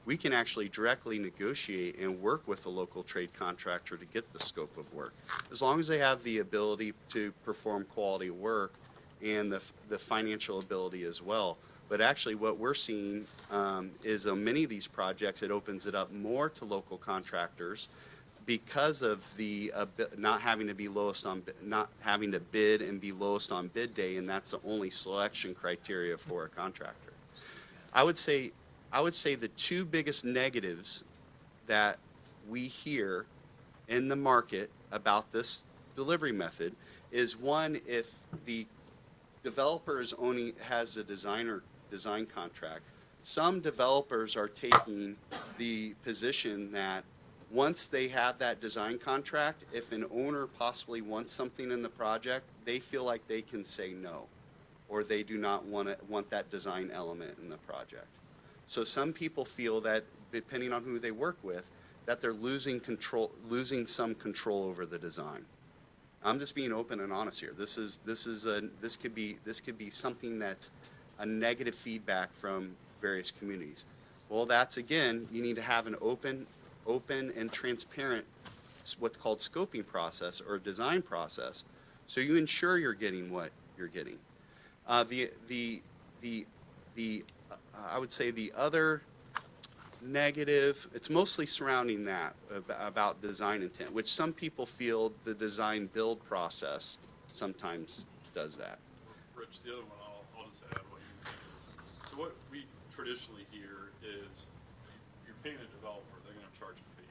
We can actually directly negotiate and work with the local trade contractor to get the scope of work, as long as they have the ability to perform quality work and the financial ability as well. But actually what we're seeing is on many of these projects, it opens it up more to local contractors because of the not having to bid and be lowest on bid day, and that's the only selection criteria for a contractor. I would say the two biggest negatives that we hear in the market about this delivery method is, one, if the developer has a design contract, some developers are taking the position that once they have that design contract, if an owner possibly wants something in the project, they feel like they can say no, or they do not want that design element in the project. So some people feel that, depending on who they work with, that they're losing some control over the design. I'm just being open and honest here. This could be something that's a negative feedback from various communities. Well, that's, again, you need to have an open and transparent, what's called scoping process or design process, so you ensure you're getting what you're getting. I would say the other negative, it's mostly surrounding that about design intent, which some people feel the design build process sometimes does that. Rich, the other one, I'll just add what you said. So what we traditionally hear is you're paying a developer, they're gonna charge a fee,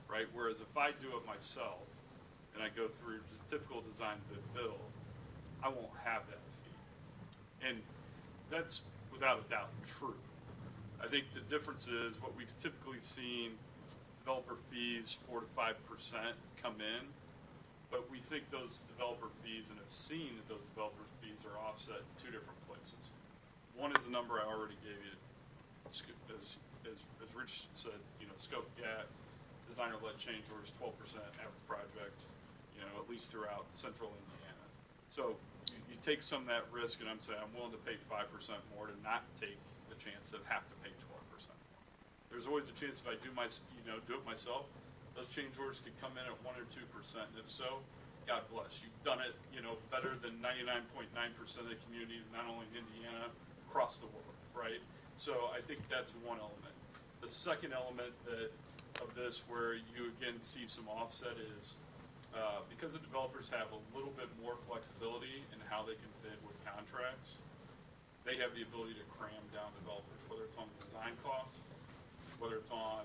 right? Whereas if I do it myself and I go through the typical design bid build, I won't have that fee. And that's without a doubt true. I think the difference is what we've typically seen, developer fees 4 to 5% come in, but we think those developer fees and have seen that those developer fees are offset in two different places. One is the number I already gave you, as Rich said, you know, scope gap, designer-led change orders, 12% average project, you know, at least throughout central Indiana. So you take some of that risk, and I'm saying I'm willing to pay 5% more to not take the chance of have to pay 12% more. There's always a chance if I do it myself, those change orders could come in at 1 or 2%, and if so, God bless. You've done it, you know, better than 99.9% of the communities, not only in Indiana, across the world, right? So I think that's one element. The second element of this where you again see some offset is because the developers have a little bit more flexibility in how they can bid with contracts, they have the ability to cram down developers, whether it's on design costs, whether it's on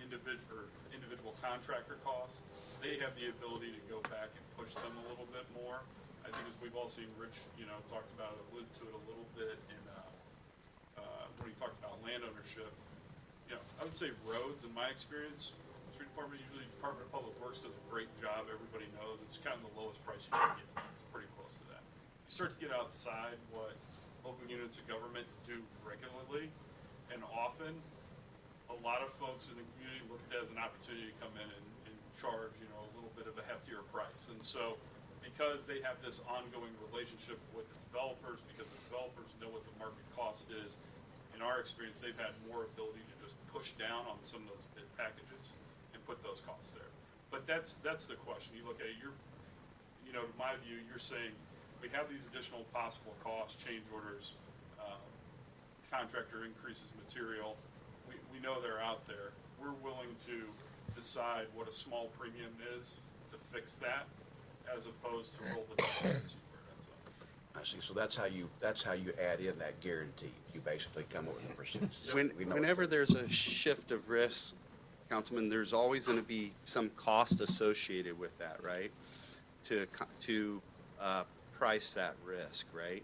individual contractor costs. They have the ability to go back and push them a little bit more. I think as we've all seen, Rich, you know, talked about it, alluded to it a little bit in when he talked about land ownership. You know, I would say roads, in my experience, street department, usually Department of Public Works does a great job. Everybody knows it's kind of the lowest price you can get. It's pretty close to that. You start to get outside what local units of government do regularly and often, a lot of folks in the community look at that as an opportunity to come in and charge, you know, a little bit of a heftier price. And so because they have this ongoing relationship with the developers, because the developers know what the market cost is, in our experience, they've had more ability to just push down on some of those bid packages and put those costs there. But that's the question. You look at it, you know, in my view, you're saying we have these additional possible costs, change orders, contractor increases material. We know they're out there. We're willing to decide what a small premium is to fix that, as opposed to roll the dice and see where it ends up. I see, so that's how you add in that guarantee. You basically come up with a percentage. We know it's Whenever gonna- there's a shift of risk, Councilman, there's always going to be some cost associated with that, right? To price that risk, right?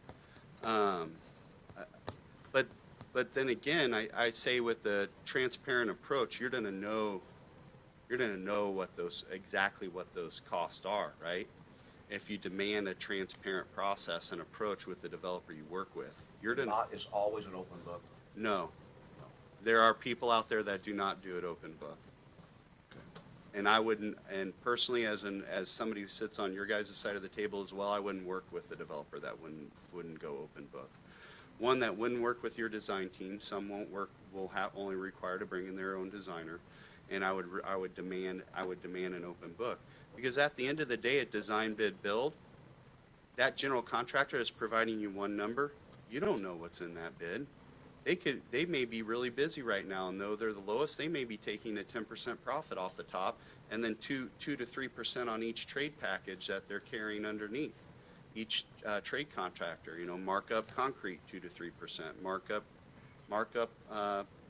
But then again, I say with the transparent approach, you're going to know exactly what those costs are, right? If you demand a transparent process and approach with the developer you work with, you're going to, Lot is always an open book. no. There are people out there that do not do it open book. And I wouldn't, and personally, as somebody who sits on your guys' side of the table as well, I wouldn't work with a developer that wouldn't go open book. One that wouldn't work with your design team, some won't work, will only require to bring in their own designer. And I would demand an open book. Because at the end of the day, at design bid build, that general contractor is providing you one number. You don't know what's in that bid. They may be really busy right now, and though they're the lowest, they may be taking a 10% profit off the top, and then 2 to 3% on each trade package that they're carrying underneath. Each trade contractor, markup concrete 2 to 3%, markup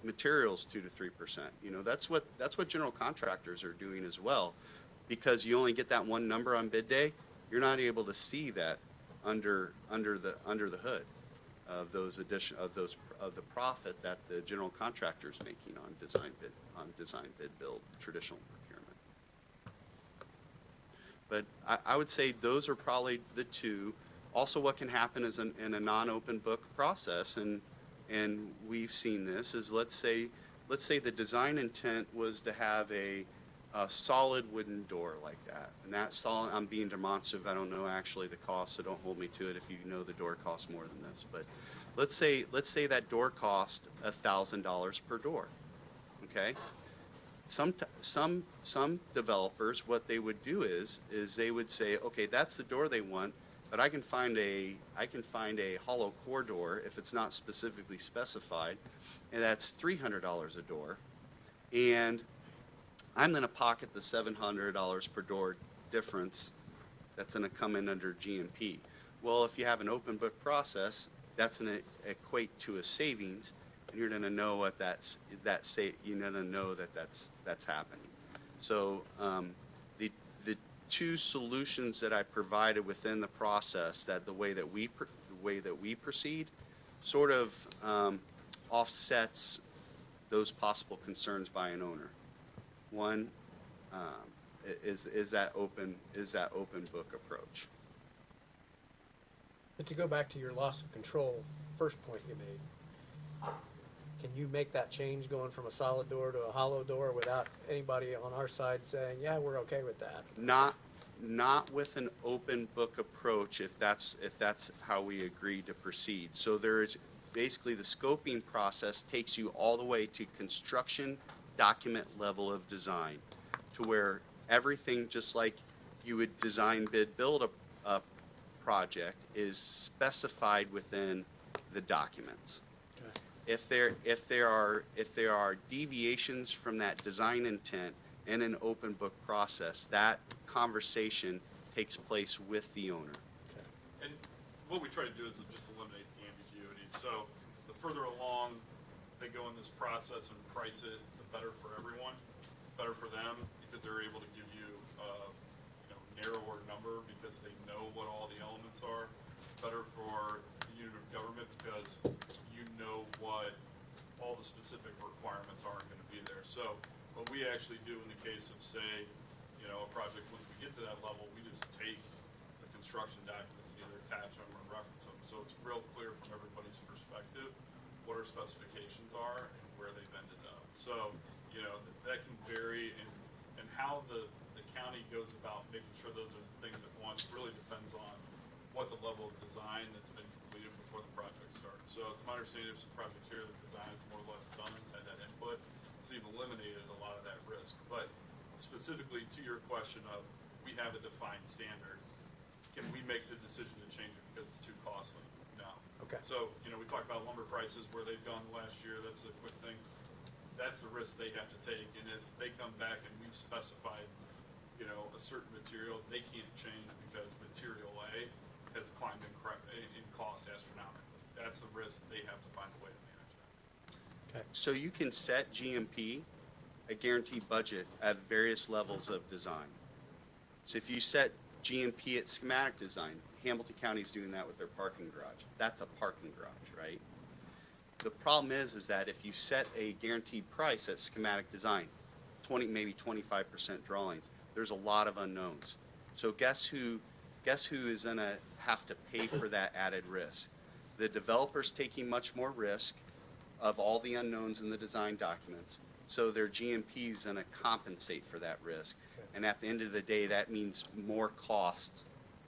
materials 2 to 3%. That's what general contractors are doing as well, because you only get that one number on bid day. You're not able to see that under the hood of the profit that the general contractor is making on design bid build traditional procurement. But I would say those are probably the two. Also, what can happen is in a non-open book process, and we've seen this, is let's say the design intent was to have a solid wooden door like that. And that solid, I'm being demonstrative, I don't know actually the cost, so don't hold me to it if you know the door costs more than this. But let's say that door cost $1,000 per door, okay? Some developers, what they would do is they would say, okay, that's the door they want, but I can find a hollow core door if it's not specifically specified, and that's $300 a door, and I'm going to pocket the $700 per door difference that's going to come in under GMP. Well, if you have an open book process, that's going to equate to a savings, and you're going to know what that's happening. So the two solutions that I provided within the process, that the way that we proceed, sort of offsets those possible concerns by an owner. One is that open book approach. But to go back to your loss of control, first point you made, can you make that change going from a solid door to a hollow door without anybody on our side saying, yeah, we're okay with that? Not with an open book approach if that's how we agree to proceed. So there is basically the scoping process takes you all the way to construction document level of design, to where everything, just like you would design bid build a project, is specified within the documents. Okay. If there are deviations from that design intent in an open book process, that conversation takes place with the owner. Okay. And what we try to do is just eliminate the ambiguity. So the further along they go in this process and price it, the better for everyone, better for them, because they're able to give you narrower number because they know what all the elements are. Better for the unit of government because you know what all the specific requirements are going to be there. So what we actually do in the case of, say, a project, once we get to that level, we just take the construction documents and either attach them or reference them. So it's real clear from everybody's perspective what our specifications are and where they've ended up. So, that can vary, and how the county goes about making sure those are the things at once really depends on what the level of design that's been completed before the project starts. So it's my understanding there's some projects here that the design is more or less done, it's had that input, so you've eliminated a lot of that risk. But specifically to your question of, we have a defined standard, can we make the decision to change it because it's too costly? No. Okay. So, we talk about lumber prices, where they've gone last year, that's a quick thing. That's the risk they have to take, and if they come back and we've specified, a certain material, they can't change because material A has climbed in cost astronomically. That's the risk, they have to find a way to manage that. So you can set GMP, a guaranteed budget, at various levels of design. So if you set GMP at schematic design, Hamilton County is doing that with their parking garage. That's a parking garage, right? The problem is that if you set a guaranteed price at schematic design, 20, maybe 25% drawings, there's a lot of unknowns. So guess who is gonna have to pay for that added risk? The developer's taking much more risk of all the unknowns in the design documents, so their GMP is gonna compensate for that risk. And at the end of the day, that means more cost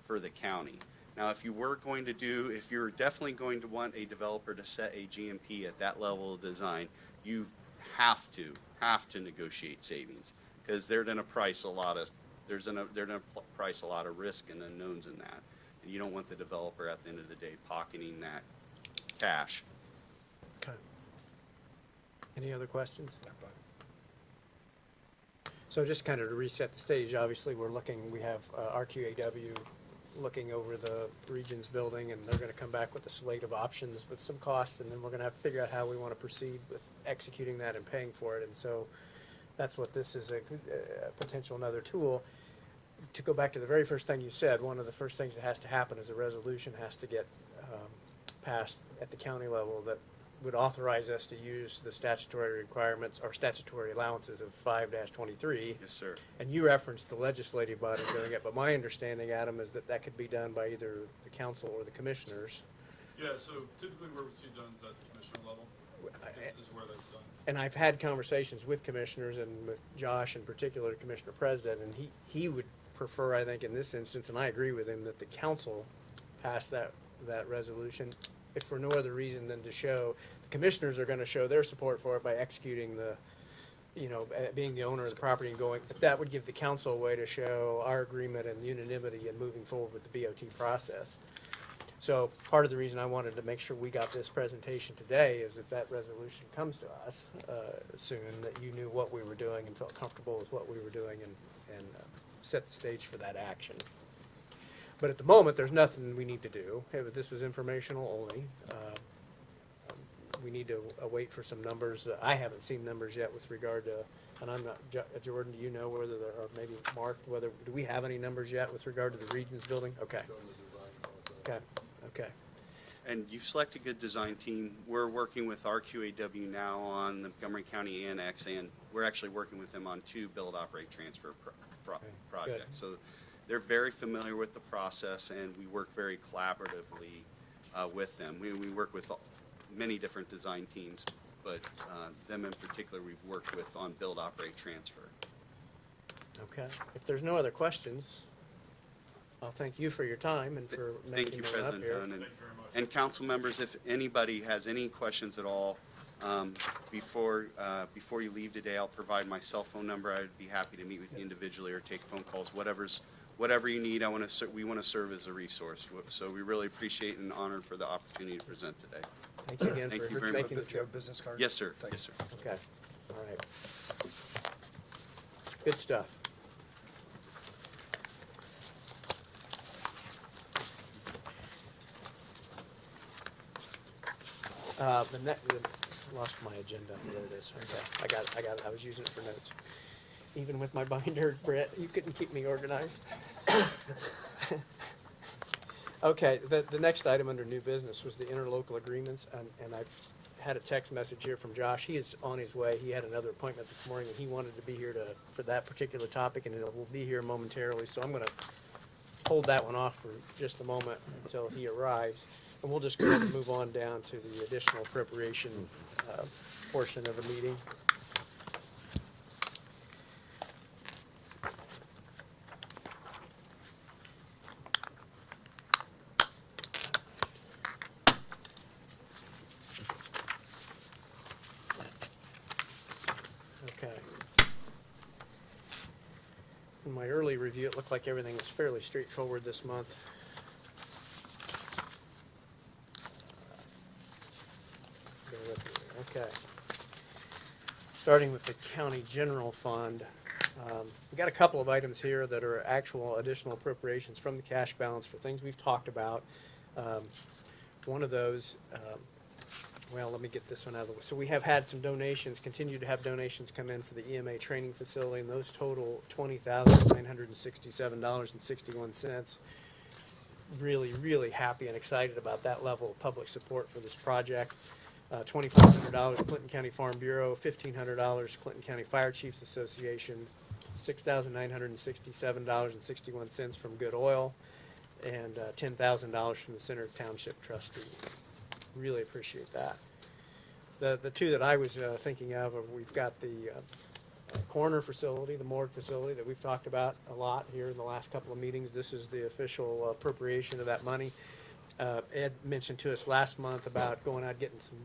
for the county. Now, if you're definitely going to want a developer to set a GMP at that level of design, you have to negotiate savings, because they're gonna price a lot of risk and unknowns in that. And you don't want the developer at the end of the day pocketing that cash. Okay. Any other questions? So just kind of to reset the stage, obviously, we have RQAW looking over the Regions building, and they're gonna come back with a slate of options with some costs, and then we're gonna have to figure out how we wanna proceed with executing that and paying for it. And so that's what this is, a potential another tool. To go back to the very first thing you said, one of the first things that has to happen is a resolution has to get passed at the county level that would authorize us to use the statutory requirements or statutory allowances of 5-23. Yes, sir. And you referenced the legislative body doing it, but my understanding, Adam, is that that could be done by either the council or the commissioners. Yeah, so typically where we see done is at the commissioner level, is where that's done. And I've had conversations with commissioners and with Josh in particular, Commissioner President, and he would prefer, I think, in this instance, and I agree with him, that the council pass that resolution, if for no other reason than to show, the commissioners are gonna show their support for it by executing being the owner of the property and going, that would give the council a way to show our agreement and unanimity in moving forward with the BOT process. So part of the reason I wanted to make sure we got this presentation today is if that resolution comes to us soon, that you knew what we were doing and felt comfortable with what we were doing and set the stage for that action. But at the moment, there's nothing we need to do. This was informational only. We need to wait for some numbers. I haven't seen numbers yet with regard to, and I'm not, Jordan, do you know whether there are, maybe Mark, do we have any numbers yet with regard to the Regions building? Okay. Okay. And you've selected a good design team. We're working with RQAW now on the Montgomery County Annex, and we're actually working with them on 2 build, operate, transfer projects. So they're very familiar with the process, and we work very collaboratively with them. We work with many different design teams, but them in particular we've worked with on build, operate, transfer. Okay. If there's no other questions, I'll thank you for your time and for Thank making you, it up President here. Dunn. Thank you very much. And council members, if anybody has any questions at all, before you leave today, I'll provide my cell phone number. I'd be happy to meet with you individually or take phone calls, whatever you need. We want to serve as a resource. So we really appreciate and honored for the opportunity to present today. Thank you again Thank you for very making much. the Do you trip. have a business card? Yes, sir. Thanks. Yes, sir. Okay. All right. Good stuff. Lost my agenda. There it is. Okay, I got it. I was using it for notes. Even with my binder, Brett, you couldn't keep me organized. Okay, the next item under new business was the interlocal agreements, and I had a text message here from Josh. He is on his way. He had another appointment this morning, and he wanted to be here for that particular topic, and will be here momentarily. So I'm gonna hold that one off for just a moment until he arrives. And we'll just go ahead and move on down to the additional appropriation portion of the meeting. Okay. In my early review, it looked like everything was fairly straightforward this month. Bear with me here. Okay. Starting with the county general fund. We got a couple of items here that are actual additional appropriations from the cash balance for things we've talked about. One of those, well, let me get this one out of the way. So we have had some donations, continue to have donations come in for the EMA training facility, and those total $20,967.61. Really, really happy and excited about that level of public support for this project. $2,500 Clinton County Farm Bureau, $1,500 Clinton County Fire Chiefs Association, $6,967.61 from Good Oil, and $10,000 from the Center Township trustee. Really appreciate that. The two that I was thinking of, we've got the coroner facility, the morgue facility that we've talked about a lot here in the last couple of meetings. This is the official appropriation of that money. Ed mentioned to us last month about going out getting some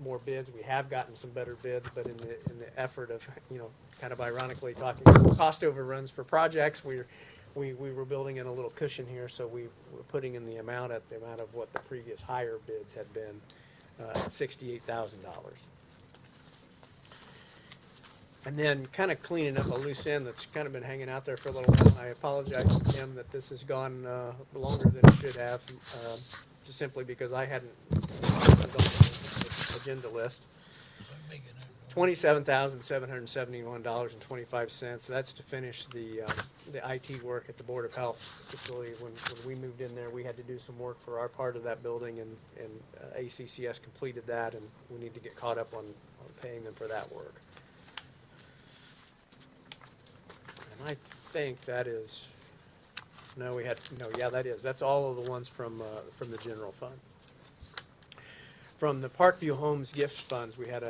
more bids. We have gotten some better bids, but in the effort of, kind of ironically talking about cost overruns for projects, we were building in a little cushion here, so we were putting in the amount of what the previous higher bids had been, $68,000. And then kind of cleaning up a loose end that's kind of been hanging out there for a little while. I apologize to Tim that this has gone longer than it should have, just simply because I hadn't done the agenda list. $27,771.25. That's to finish the IT work at the Board of Health facility. When we moved in there, we had to do some work for our part of that building, and ACCS completed that, and we need to get caught up on paying them for that work. And I think that is, that's all of the ones from the general fund. From the Parkview Homes Gift Funds, we had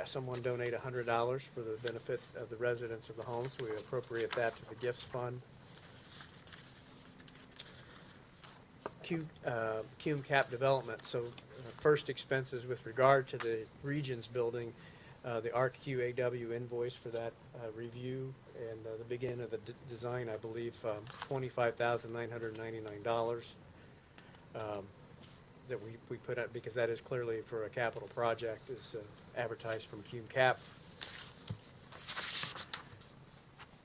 someone donate $100 for the benefit of the residents of the homes. We appropriate that to the gifts fund. Cume Cap Development, so first expenses with regard to the Regions building, the RQAW invoice for that review and the beginning of the design, I believe, $25,999. That we put out, because that is clearly for a capital project, is advertised from Cume Cap.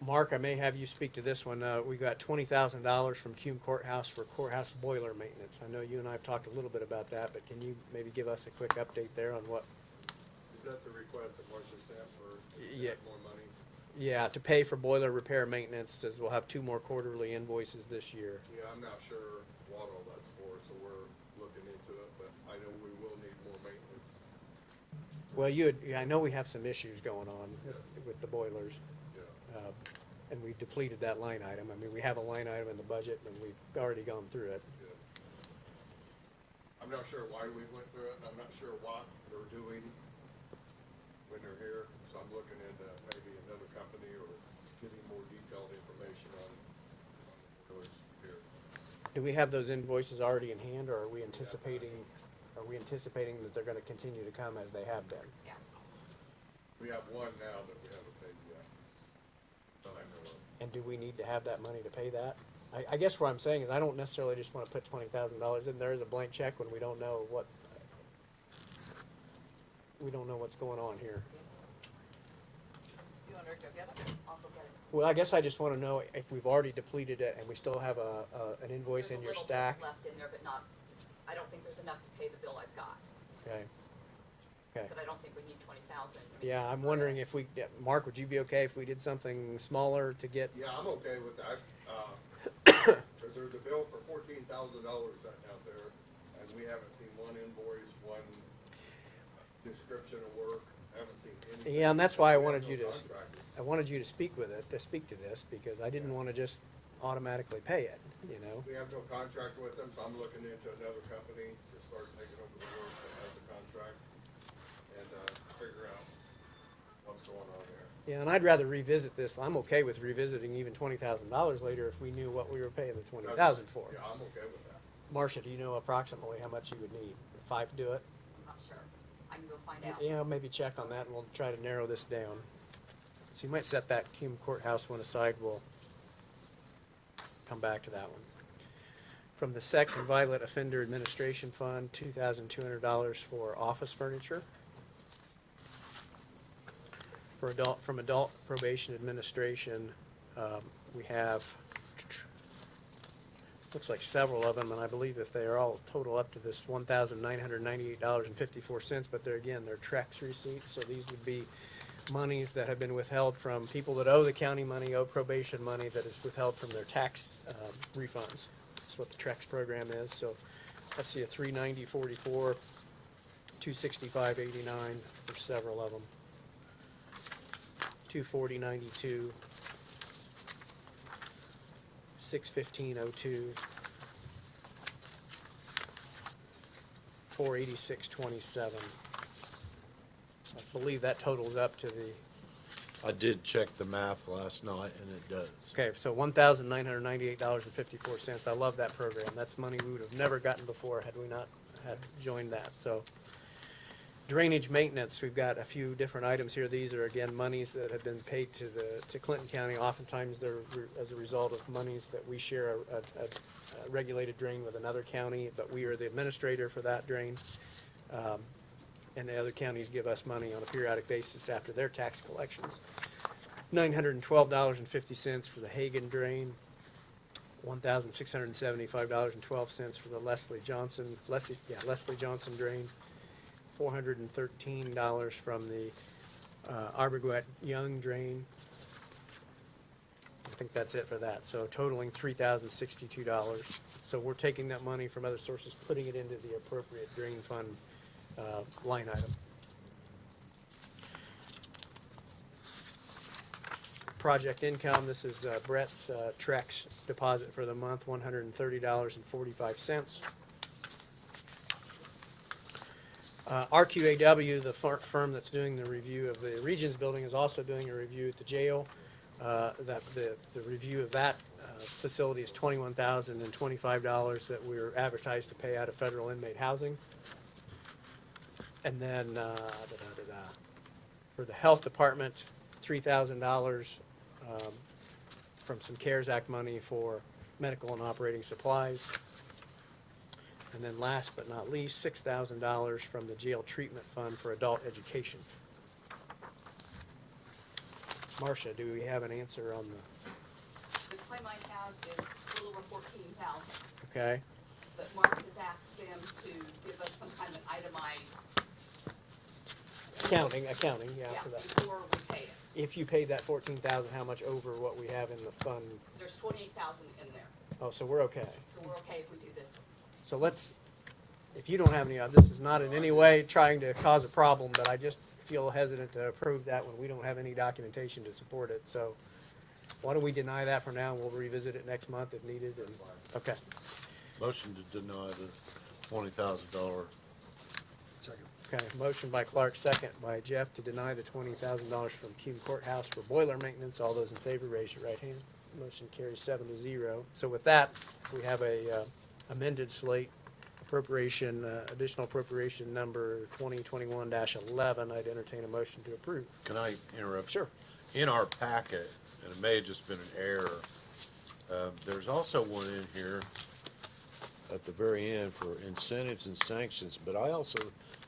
Mark, I may have you speak to this one. We got $20,000 from Cume Courthouse for courthouse boiler maintenance. I know you and I have talked a little bit about that, but can you maybe give us a quick update there on what? Is that the request that Marcia sent for Yeah. more money? Yeah, to pay for boiler repair maintenance, says we'll have 2 more quarterly invoices this year. Yeah, I'm not sure what all that's for, so we're looking into it, but I know we will need more maintenance. Well, I know we have some issues going on with the boilers. Yeah. And we depleted that line item. I mean, we have a line item in the budget, and we've already gone through it. Yes. I'm not sure why we went through it, and I'm not sure what they're doing when they're here, so I'm looking into maybe another company or getting more detailed information on the boilers here. Do we have those invoices already in hand, or are we anticipating that they're gonna continue to come as they have been? Yeah. We have one now that we haven't paid yet. That I know of. And do we need to have that money to pay that? I guess what I'm saying is I don't necessarily just wanna put $20,000 in there as a blank check when we don't know what's going on here. You want her to go get it? I'll go get it. Well, I guess I just wanna know if we've already depleted it and we still have an invoice in your stack. There's a little bit left in there, but not, I don't think there's enough to pay the bill I've got, Okay. Okay. but I don't think we need 20,000. Yeah, I'm wondering if Mark, would you be okay if we did something smaller to get? Yeah, I'm okay with that. Cause there's a bill for $14,000 sitting out there, and we haven't seen one invoice, one description of work, haven't seen anything. Yeah, and that's why I We have wanted no you to, contractor. I wanted you to speak to this, because I didn't wanna just automatically pay it, you know? We have no contract with them, so I'm looking into another company to start taking over the work that has a contract and, figure out what's going on there. Yeah, and I'd rather revisit this. I'm okay with revisiting even $20,000 later if we knew what we were paying the $20,000 for. Yeah, I'm okay with that. Marcia, do you know approximately how much you would need? 5 to do it? I'm not sure. I can go find out. Yeah, maybe check on that, and we'll try to narrow this down. So you might set that Cume Courthouse one aside. We'll come back to that one. From the Sex and Violent Offender Administration Fund, $2,200 for office furniture. from Adult Probation Administration, we have, looks like several of them, and I believe if they are all total up to this $1,998.54, but they're, again, they're Trex receipts, so these would be monies that have been withheld from people that owe the county money, owe probation money that is withheld from their tax refunds. That's what the Trex program is, so let's see, a $390.44, $265.89 for several of them. $240.92, $615.02, $486.27. I believe that totals up to the, I did check the math last night, and it does. okay, so $1,998.54. I love that program. That's money we would have never gotten before had we not had joined that, so. Drainage maintenance, we've got a few different items here. These are, again, monies that have been paid to Clinton County. Oftentimes, they're as a result of monies that we share a regulated drain with another county, but we are the administrator for that drain. And the other counties give us money on a periodic basis after their tax collections. $912.50 for the Hagen drain, $1,675.12 for the Leslie Johnson drain, $413 from the Arborguet Young drain. I think that's it for that. So totaling $3,062. So we're taking that money from other sources, putting it into the appropriate drain fund line item. Project income, this is Brett's Trex deposit for the month, $130.45. RQAW, the firm that's doing the review of the Regions building, is also doing a review at the jail. That the review of that facility is $21,025 that we're advertised to pay out of federal inmate housing. And then for the health department, $3,000 from some CARES Act money for medical and operating supplies. And then last but not least, $6,000 from the jail treatment fund for adult education. Marcia, do we have an answer on the, The claim I have is a little over 14,000, okay? but Mark has asked them to give us some kind of itemized, Accounting, yeah, yeah, for that. before we pay it. If you paid that 14,000, how much over what we have in the fund? There's 28,000 in there, Oh, so we're okay. so we're okay if we do this. So let's, if you don't have any, this is not in any way trying to cause a problem, but I just feel hesitant to approve that when we don't have any documentation to support it. So why don't we deny that for now, and we'll revisit it next month if needed, and, okay. Motion to deny the $20,000. Okay, motion by Clark, second by Jeff to deny the $20,000 from Cume Courthouse for boiler maintenance. All those in favor, raise your right hand. Motion carries 7-0. So with that, we have a amended slate appropriation, additional appropriation number 2021-11. I'd entertain a motion to approve. Can I interrupt? Sure. In our packet, and it may have just been an error, there's also one in here at the very end for incentives and sanctions, but I also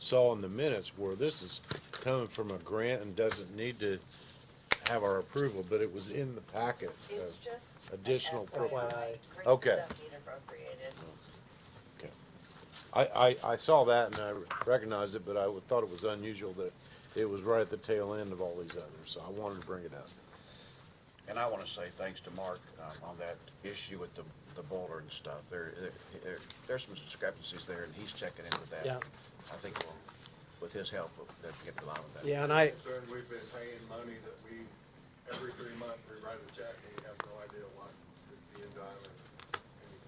saw in the minutes where this is coming from a grant and doesn't need to have our approval, but it was in the packet. It's just. Additional FYI. appropriation. Grants Okay. don't need appropriated. Okay. I saw that and I recognized it, but I thought it was unusual that it was right at the tail end of all these others, so I wanted to bring it up. And I want to say thanks to Mark on that issue with the boiler and stuff. There's some discrepancies there, and he's checking into that. Yeah. I think we'll, with his help, we'll get the line with that. Yeah, and I, Concerned, we've been paying money that we, every 3 months, we write a check and you have no idea what is being done or anything.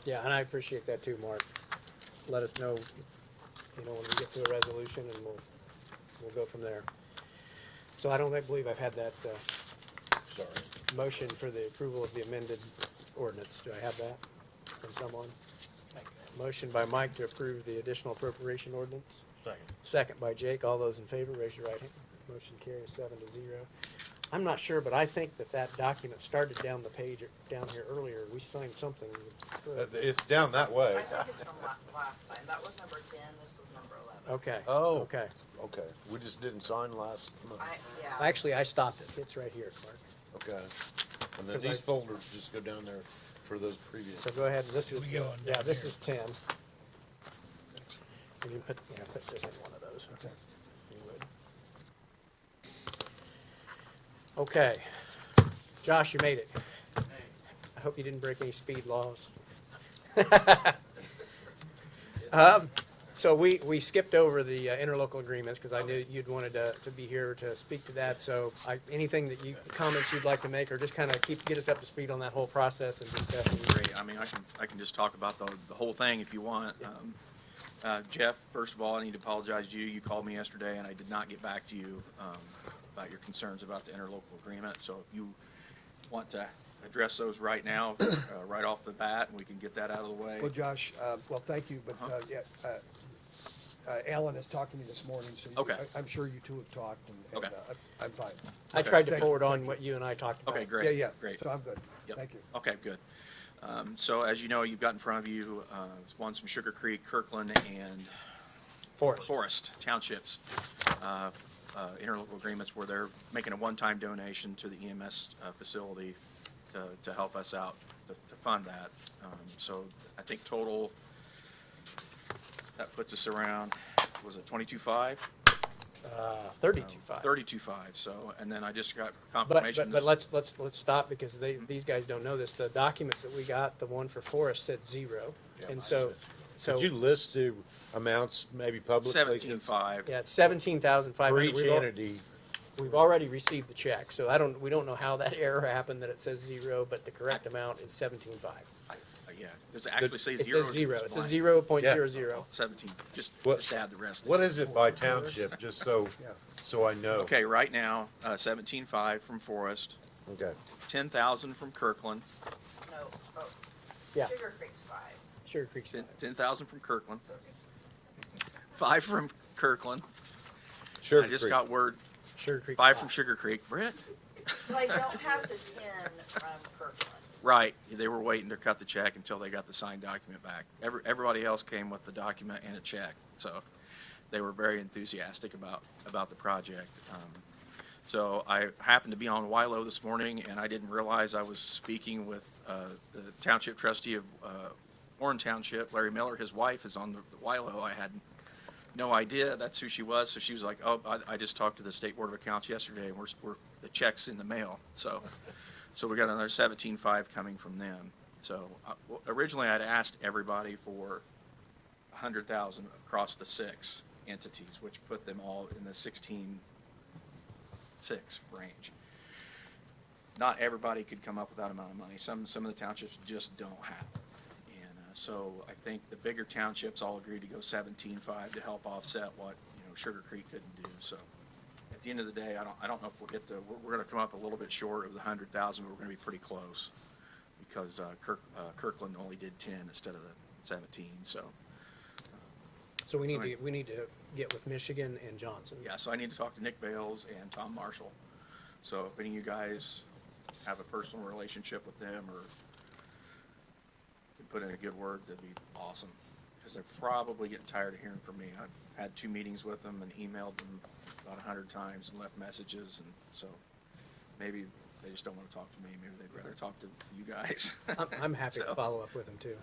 yeah, and I appreciate that too, Mark. Let us know, when we get to a resolution, and we'll go from there. So I believe I've had that, Sorry. motion for the approval of the amended ordinance. Do I have that from someone? Motion by Mike to approve the additional appropriation ordinance. Second. Second by Jake. All those in favor, raise your right hand. Motion carries 7-0. I'm not sure, but I think that document started down the page, down here earlier. We signed something. It's down that way. I think it's from last time. That was number 10, this is number Okay. Oh. Okay. Okay, we just didn't sign last month. Yeah. Actually, I stopped it. It's right here, Clark. Okay. And then 'Cause these I- folders just go down there for those previous. So go ahead, and this is, We go on yeah, down this here. is 10. And you put, yeah, put this in one of those. Okay. You would. Okay. Josh, you made it. I hope you didn't break any speed laws. So we skipped over the interlocal agreements because I knew you'd wanted to be here to speak to that. So anything that comments you'd like to make, or just kind of get us up to speed on that whole process and discussion. Great. I mean, I can just talk about the whole thing if you want. Jeff, first of all, I need to apologize to you. You called me yesterday and I did not get back to you about your concerns about the interlocal agreement. So if you want to address those right now, right off the bat, and we can get that out of the way. Well, Josh, well, thank you, but, yeah, Alan has talked to me this morning, so Okay. I'm sure you two have talked, and Okay. I'm fine. I tried to Thank you, forward on thank you. what you and I talked about. Okay, great. Yeah, yeah, Great. so I'm good. Yep. Thank you. Okay, good. So as you know, you've got in front of you, ones from Sugar Creek, Kirkland, and Forest Townships, interlocal agreements where they're making a one-time donation to the EMS facility to help us out, to fund that. So I think total, that puts us around, was it 22.5? 32.5. 32.5, so, and then I just got But confirmation. let's stop because these guys don't know this. The documents that we got, the one for Forest said 0. And so, Could you list the amounts maybe publicly? 17.5. yeah, it's 17,500. For each entity. We've already received the check, so we don't know how that error happened that it says 0, but the correct amount is 17.5. Yeah, does it actually say It 0? says 0. It says blank? 0.00. 17, just What- add the rest. What is it by township, just Yeah. so I know? Okay, right now, 17.5 from Forest, Okay. 10,000 from Kirkland, No, oh, Yeah, Sugar Creek's 5. Sugar Creek's fine. 10,000 from Kirkland, 5 from Kirkland. Sugar I just Creek. got word, Sugar Creek's 5 fine. from Sugar Creek. Brett? But I don't have the 10 from Kirkland. Right, they were waiting to cut the check until they got the signed document back. Everybody else came with the document and a check, so they were very enthusiastic about the project. So I happened to be on Wilo this morning, and I didn't realize I was speaking with the township trustee of Warren Township, Larry Miller. His wife is on the Wilo. I had no idea that's who she was, so she was like, "Oh, I just talked to the State Board of Accounts yesterday, and the check's in the mail." So we got another 17.5 coming from them. So originally I'd asked everybody for 100,000 across the 6 entities, which put them all in the 16.6 range. Not everybody could come up with that amount of money. Some of the townships just don't have it. And so I think the bigger townships all agreed to go 17.5 to help offset what Sugar Creek couldn't do. So at the end of the day, I don't know if we'll get to, we're going to come up a little bit short of the 100,000, but we're going to be pretty close because Kirkland only did 10 instead of the 17. So So we need to get with Michigan and Johnson. yeah, so I need to talk to Nick Bales and Tom Marshall. So if any of you guys have a personal relationship with them or can put in a good word, that'd be awesome. Because they're probably getting tired of hearing from me. I've had 2 meetings with them and emailed them about 100 times and left messages, and so maybe they just don't want to talk to me. Maybe they'd rather talk to you guys. I'm happy to So, follow up with them too.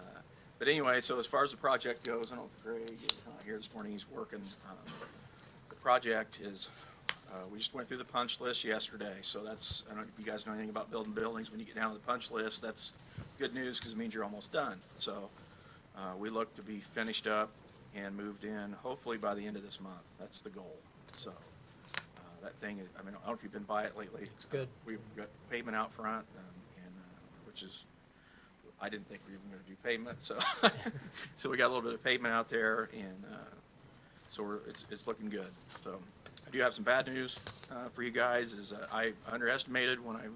But anyway, so as far as the project goes, I don't know if Greg is not here this morning, he's working. The project is, we just went through the punch list yesterday, so that's, I don't know if you guys know anything about building buildings. When you get down to the punch list, that's good news because it means you're almost done. So we look to be finished up and moved in hopefully by the end of this month. That's the goal. So that thing, I mean, I don't know if you've been by it lately. It's good. We've got pavement out front, which is, I didn't think we were even going to do pavement, so so we got a little bit of pavement out there, and so it's looking good. So I do have some bad news for you guys. Is I underestimated when I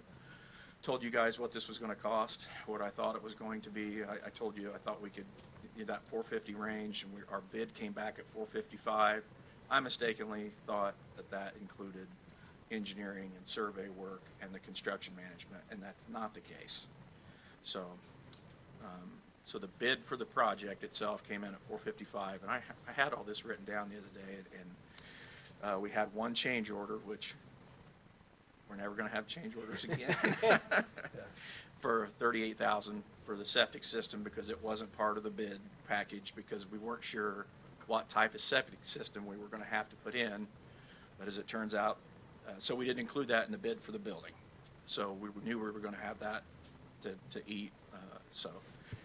told you guys what this was going to cost, what I thought it was going to be. I told you I thought we could do that 450 range, and our bid came back at 455. I mistakenly thought that included engineering and survey work and the construction management, and that's not the case. So So the bid for the project itself came in at $455, and I had all this written down the other day, and we had one change order, which we're never gonna have change orders again, for $38,000 for the septic system, because it wasn't part of the bid package, because we weren't sure what type of septic system we were gonna have to put in. But as it turns out, so we didn't include that in the bid for the building. So we knew we were gonna have that to eat, so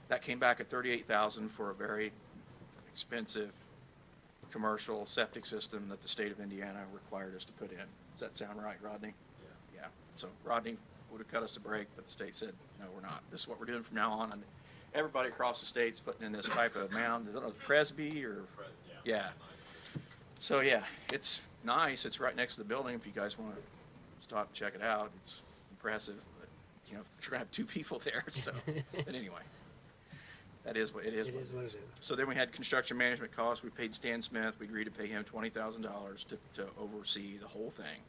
that came back at $38,000 for a very expensive commercial septic system that the state of Indiana required us to put in. Does that sound right, Rodney? Yeah, so Rodney would have cut us a break, but the state said, no, we're not. This is what we're doing from now on, and everybody across the state's putting in this type of mound, is it a Presby or? Yeah. So, yeah, it's nice, it's right next to the building, if you guys wanna stop and check it out, it's impressive, but, you know, you're gonna have two people there, so, but anyway. That is what it is. It is what it is. So then we had construction management costs. We paid Stan Smith. We agreed to pay him $20,000 to oversee the whole thing,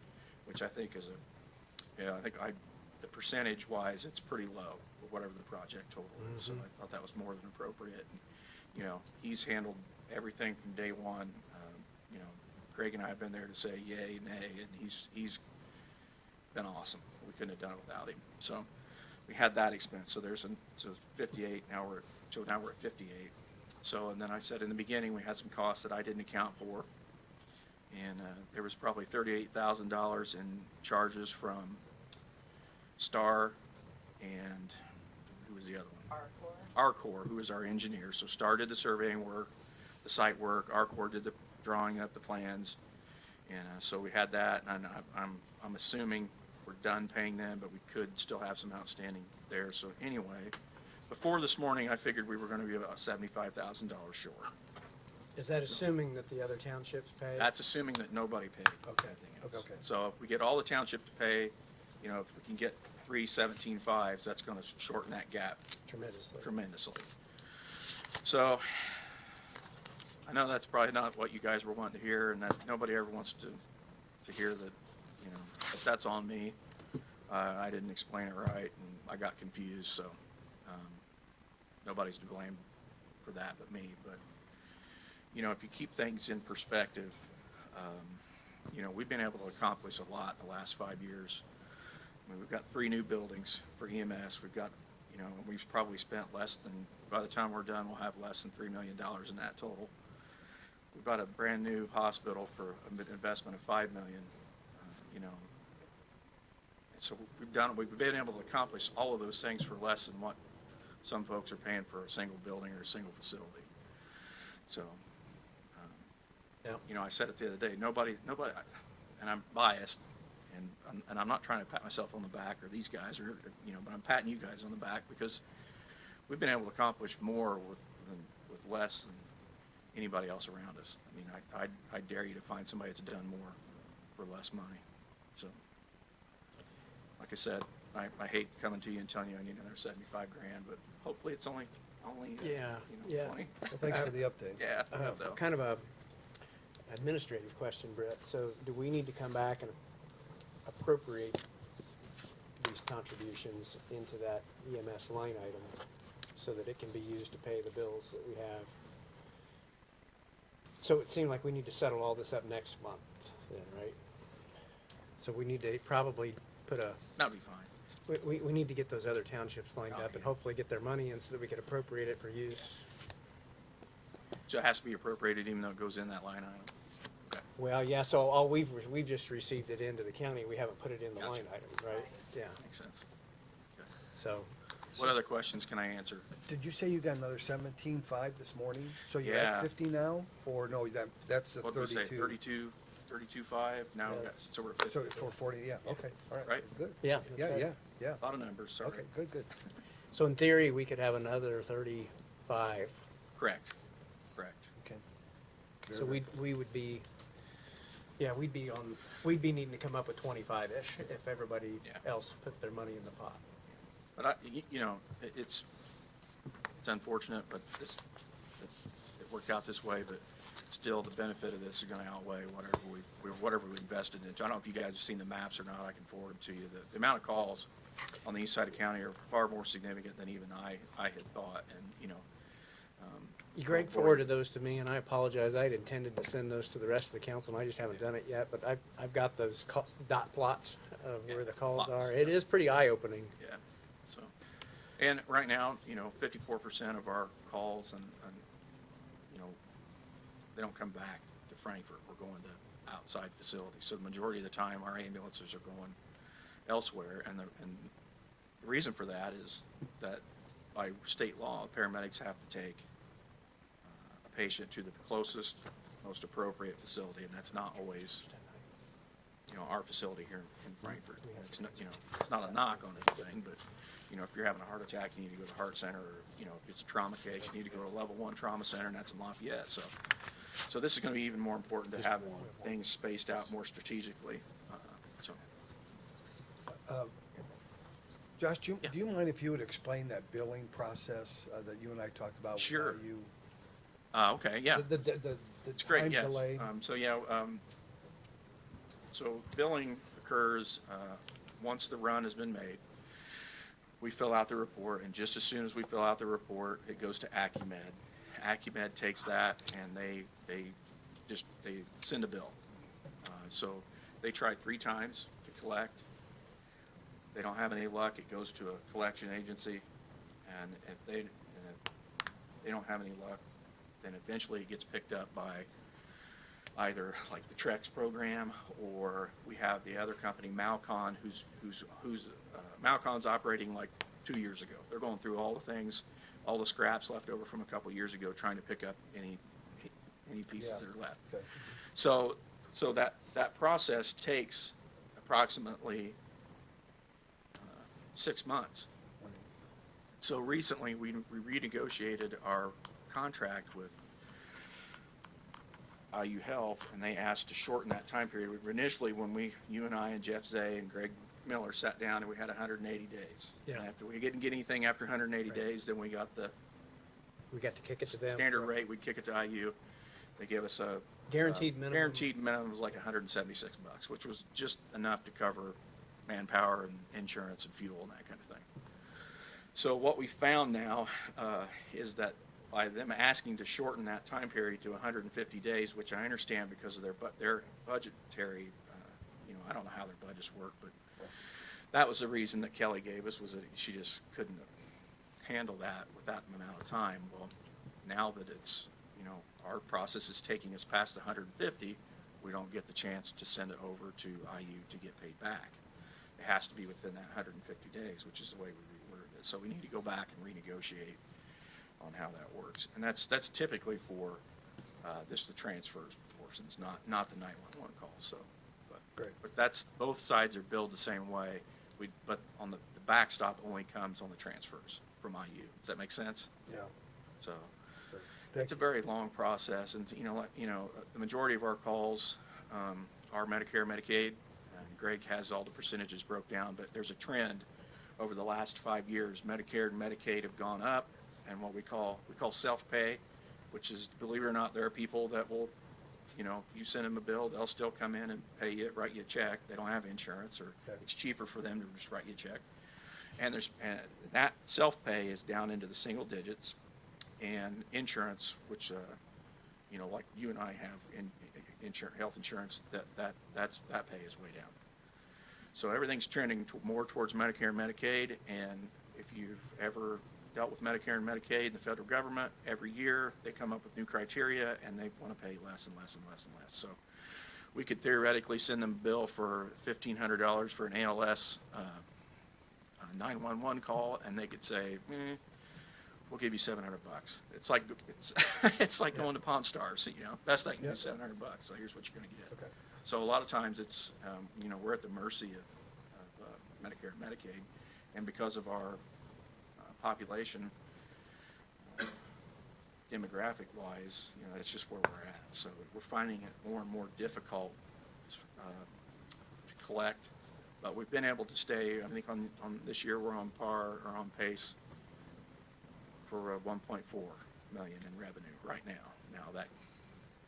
which I think is the percentage wise, it's pretty low, for whatever the project total is. So I thought that was more than appropriate. And, you know, he's handled everything from day one. You know, Craig and I have been there to say yay, nay, and he's been awesome. We couldn't have done it without him. So we had that expense. So so 58. Now we're at 58. So, and then I said in the beginning, we had some costs that I didn't account for. And there was probably $38,000 in charges from Star and who was the other one? Arcor, who was our engineer. So Star did the surveying work, the site work. Arcor did the drawing up the plans. And so we had that, and I'm assuming we're done paying them, but we could still have some outstanding there. So anyway, before this morning, I figured we were going to be about $75,000 short. Is that assuming that the other townships pay? That's assuming that nobody paid. Okay, anything else. okay. So if we get all the township to pay, you know, if we can get 317.5s, that's going to shorten that gap tremendously. So I know that's probably not what you guys were wanting to hear, and that nobody ever wants to hear that, you know, but that's on me. I didn't explain it right, and I got confused, so nobody's to blame for that but me. But, you know, if you keep things in perspective, you know, we've been able to accomplish a lot in the last 5 years. I mean, we've got 3 new buildings for EMS. We've got, you know, we've probably spent less than, by the time we're done, we'll have less than $3 million in that total. We've got a brand new hospital for an investment of $5 million, you know. And so we've been able to accomplish all of those things for less than what some folks are paying for a single building or a single facility. So, you know, I said it the other day, nobody, and I'm biased, and I'm not trying to pat myself on the back or these guys, or, you know, but I'm patting you guys on the back because we've been able to accomplish more with less than anybody else around us. I mean, I dare you to find somebody that's done more for less money. So, like I said, I hate coming to you and telling you I need another $75,000, but hopefully it's only Yeah, you know, yeah. 20. Well, thanks for the update. Yeah. I hope so. Kind of a administrative question, Brett. So do we need to come back and appropriate these contributions into that EMS line item so that it can be used to pay the bills that we have? So it seemed like we need to settle all this up next month then, right? So we need to probably put That'd be fine. we need to get those other townships lined Oh, up and yeah. hopefully get their money in so that we can appropriate it for use. So it has to be appropriated even though it goes in that line item. Okay. Well, yeah, so all we've just received it into the county, we haven't put it in the Gotcha. line item, right? Yeah, Makes sense. Okay. so, What other questions can I answer? Did you say you got another 17.5 this morning? So you're Yeah. at 50 now? Or no, that's the What did we say, 32? 32.5? Now, Yeah. so we're at 50. So for 40, yeah, okay, all right. Right? Good. yeah. that's Yeah, right. yeah. A lot of numbers, sorry. Okay, good. So in theory, we could have another 35. Correct. Okay. So we would be, yeah, we'd be needing to come up with 25-ish if everybody Yeah. else put their money in the pot. But you know, it's unfortunate, but if it worked out this way, but still the benefit of this is gonna outweigh whatever we invested in. I don't know if you guys have seen the maps or not, I can forward them to you. The amount of calls on the east side of county are far more significant than even I had thought, and, you know. Greg forwarded those to me, and I apologize. I had intended to send those to the rest of the council, and I just haven't done it yet. But I've got those dot plots of where the calls Plots. are. It is pretty eye-opening. Yeah, so, and right now, you know, 54% of our calls and, you know, they don't come back to Frankfurt. We're going to outside facilities. So the majority of the time, our ambulances are going elsewhere, and the reason for that is that by state law, paramedics have to take a patient to the closest, most appropriate facility, and that's not always, you know, our facility here in Frankfurt. It's not, you know, it's not a knock on anything, but, you know, if you're having a heart attack, you need to go to the heart center, or, you know, if it's a trauma case, you need to go to a level 1 trauma center, and that's in Lafayette. So this is going to be even more important to have things spaced out more strategically. Josh, do Yeah. you mind if you would explain that billing process that you and I talked about? Sure. With you, Okay, yeah. the It's great, time yes. delay? So billing occurs once the run has been made. We fill out the report, and just as soon as we fill out the report, it goes to Acumed. Acumed takes that, and they send a bill. So they tried 3 times to collect. They don't have any luck, it goes to a collection agency, and if they don't have any luck, then eventually it gets picked up by either like the Trex program, or we have the other company, Malcon, who's Malcon's operating like 2 years ago. They're going through all the things, all the scraps left over from a couple years ago, trying to pick up any pieces Yeah. that are left. Okay. So that process takes approximately 6 months. So recently, we renegotiated our contract with IU Health, and they asked to shorten that time period. Initially, when you and I and Jeff Zay and Greg Miller sat down, and we had 180 days. Yeah. And after we didn't get anything after 180 Right. days, then we got the We got to kick it to them. standard rate. We'd kick it to IU. They gave us a Guaranteed minimum. Guaranteed minimum was like $176, which was just enough to cover manpower and insurance and fuel and that kind of thing. So what we found now is that by them asking to shorten that time period to 150 days, which I understand because of their budgetary, I don't know how their budgets work, but that was the reason that Kelly gave us, was that she just couldn't handle that with that amount of time. Well, now that it's, our process is taking us past the 150, we don't get the chance to send it over to IU to get paid back. It has to be within that 150 days, which is the way we reworded it. So we need to go back and renegotiate on how that works. And that's typically for the transfers portions, not the 911 calls. So, Great. but that's, both sides are billed the same way. But on the backstop only comes on the transfers from IU. Does that make sense? Yeah. So Great. it's a very long process, and the majority of our calls are Medicare, Medicaid. And Greg has all the percentages broke down, but there's a trend over the last 5 years. Medicare and Medicaid have gone up, and what we call self-pay, which is, believe it or not, there are people that will, you send them a bill, they'll still come in and pay you, write you a check. They don't have insurance, or Okay. it's cheaper for them to just write you a check. And that self-pay is down into the single digits, and insurance, which, like you and I have health insurance, that pay is way down. So everything's trending more towards Medicare and Medicaid, and if you've ever dealt with Medicare and Medicaid and the federal government, every year they come up with new criteria, and they want to pay less and less and less and less. So we could theoretically send them a bill for $1,500 for an ALS 911 call, and they could say, we'll give you $700. It's like going to Pawn Stars, best I can do is $700. So here's what you're going to get. Okay. So a lot of times it's, we're at the mercy of Medicare and Medicaid, and because of our population, demographic-wise, it's just where we're at. So we're finding it more and more difficult to collect, but we've been able to stay. I think on this year we're on par or on pace for 1.4 million in revenue right now. Now, that,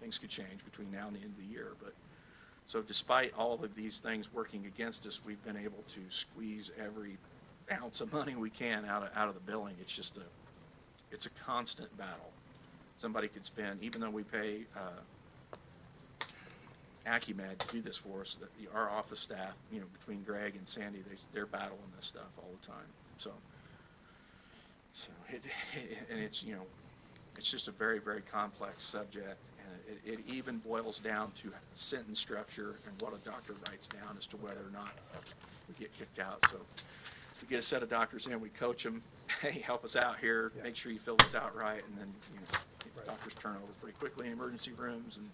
things could change between now and the end of the year, but, so despite all of these things working against us, we've been able to squeeze every ounce of money we can out of the billing. It's just it's a constant battle. Somebody could spend, even though we pay Acumed to do this for us, our office staff, between Greg and Sandy, they're battling this stuff all the time. So and it's just a very, very complex subject, and it even boils down to sentence structure and what a doctor writes down as to whether or not we get kicked out. So we get a set of doctors in, we coach them, hey, help us out here, Yeah. make sure you fill this out right, and then, doctors turn over pretty quickly in emergency rooms, and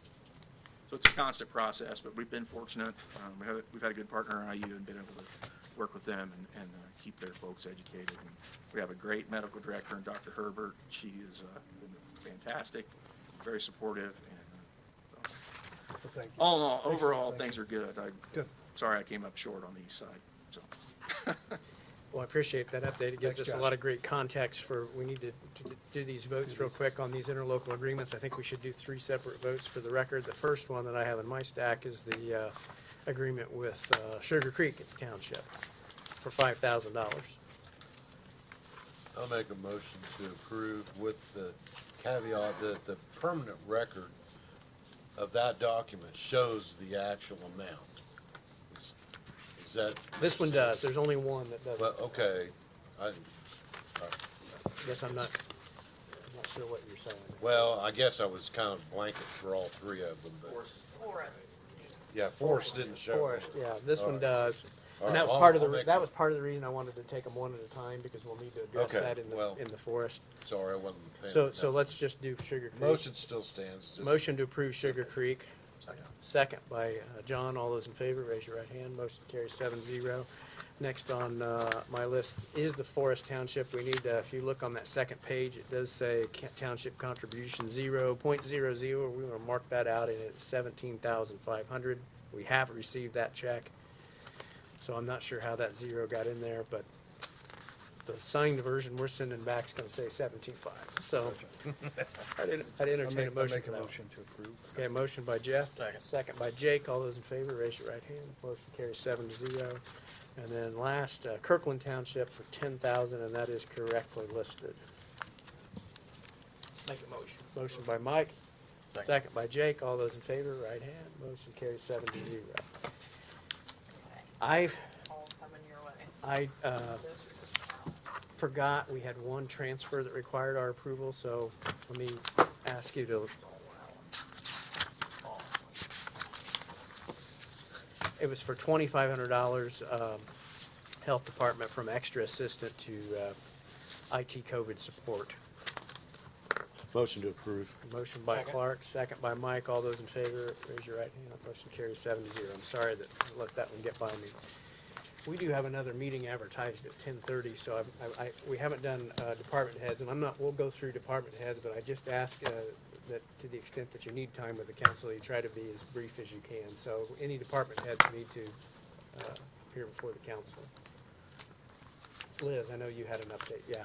so it's a constant process, but we've been fortunate. We've had a good partner in IU and been able to work with them and keep their folks educated. And we have a great medical director in Dr. Herbert. She is been fantastic, very supportive, and Well, thank you. all in all, Thanks, overall, thank things you. are good. Good. Sorry I came up short on the east side, so. Well, I appreciate that update. It gives Thanks, us a Josh. lot of great context for, we need to do these votes real quick on these interlocal agreements. I think we should do 3 separate votes for the record. The first one that I have in my stack is the agreement with Sugar Creek Township for $5,000. I'll make a motion to approve with the caveat that the permanent record of that document shows the actual amount. Is that? This one does. There's only one that doesn't. Well, okay, I guess I'm not sure what you're saying. well, I guess I was kind of blanket for all 3 of them, but, Forest. yeah, Forrest didn't show. Forest, yeah, this one All right. does. All And right, that was I'll- part of I'll the, make that a- was part of the reason I wanted to take them one at a time, because we'll need to address Okay, that well- in the forest. Sorry, I wasn't paying So attention. let's just do Sugar Creek. Motion still stands. just- Motion to approve Sugar Creek. Yeah. Second by John. All those in favor, raise your right hand. Motion carries 7-0. Next on my list is the Forest Township. We need, if you look on that second page, it does say township contribution 0.00. We want to mark that out, and it's $17,500. We have received that check. So I'm not sure how that 0 got in there, but the signed version we're sending back is going to say 17.5. So I'd entertain a motion for that. motion to approve. Okay, motion by Jeff. Second by Jake. All those in favor, raise your right hand. Motion carries 7-0. And then last, Kirkland Township for $10,000, and that is correctly listed. Make a motion. Motion by Mike. Second by Jake. All those in favor, right hand. Motion carries 7-0. All coming your way. I forgot we had one transfer that required our approval, so let me ask you to. It was for $2,500, Health Department from extra assistant to IT COVID support. Motion to approve. Motion by Clark, second by Mike. All those in favor, raise your right hand. Motion carries 7-0. I'm sorry that I let that one get by me. We do have another meeting advertised at 10:30, so we haven't done department heads, and we'll go through department heads, but I just ask that to the extent that you need time with the council, you try to be as brief as you can. So any department heads need to appear before the council. Liz, I know you had an update, yeah.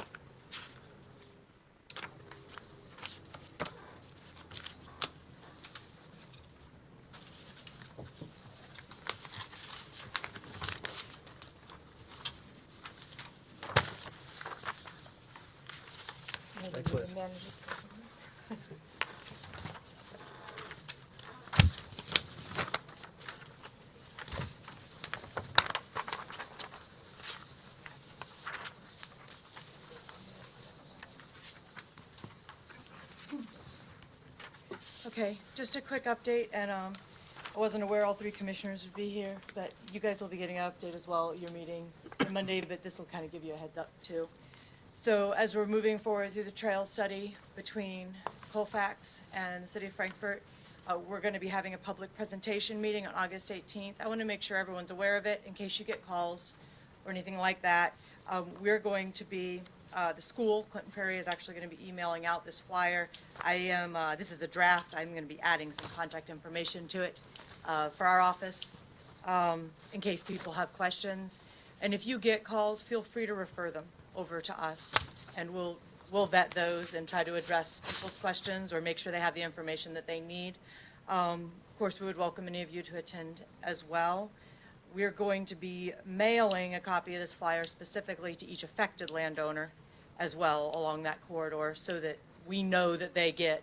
Thanks, Liz. Okay, just a quick update, and I wasn't aware all 3 commissioners would be here, but you guys will be getting an update as well at your meeting on Monday, but this will kind of give you a heads up too. So as we're moving forward through the trail study between Colfax and the city of Frankfurt, we're going to be having a public presentation meeting on August 18th. I want to make sure everyone's aware of it in case you get calls or anything like that. We're going to be, the school, Clinton Prairie, is actually going to be emailing out this flyer. This is a draft. I'm going to be adding some contact information to it for our office in case people have questions. And if you get calls, feel free to refer them over to us, and we'll we'll vet those and try to address people's questions or make sure they have the information that they need. Of course, we would welcome any of you to attend as well. We're going to be mailing a copy of this flyer specifically to each affected landowner as well along that corridor so that we know that they get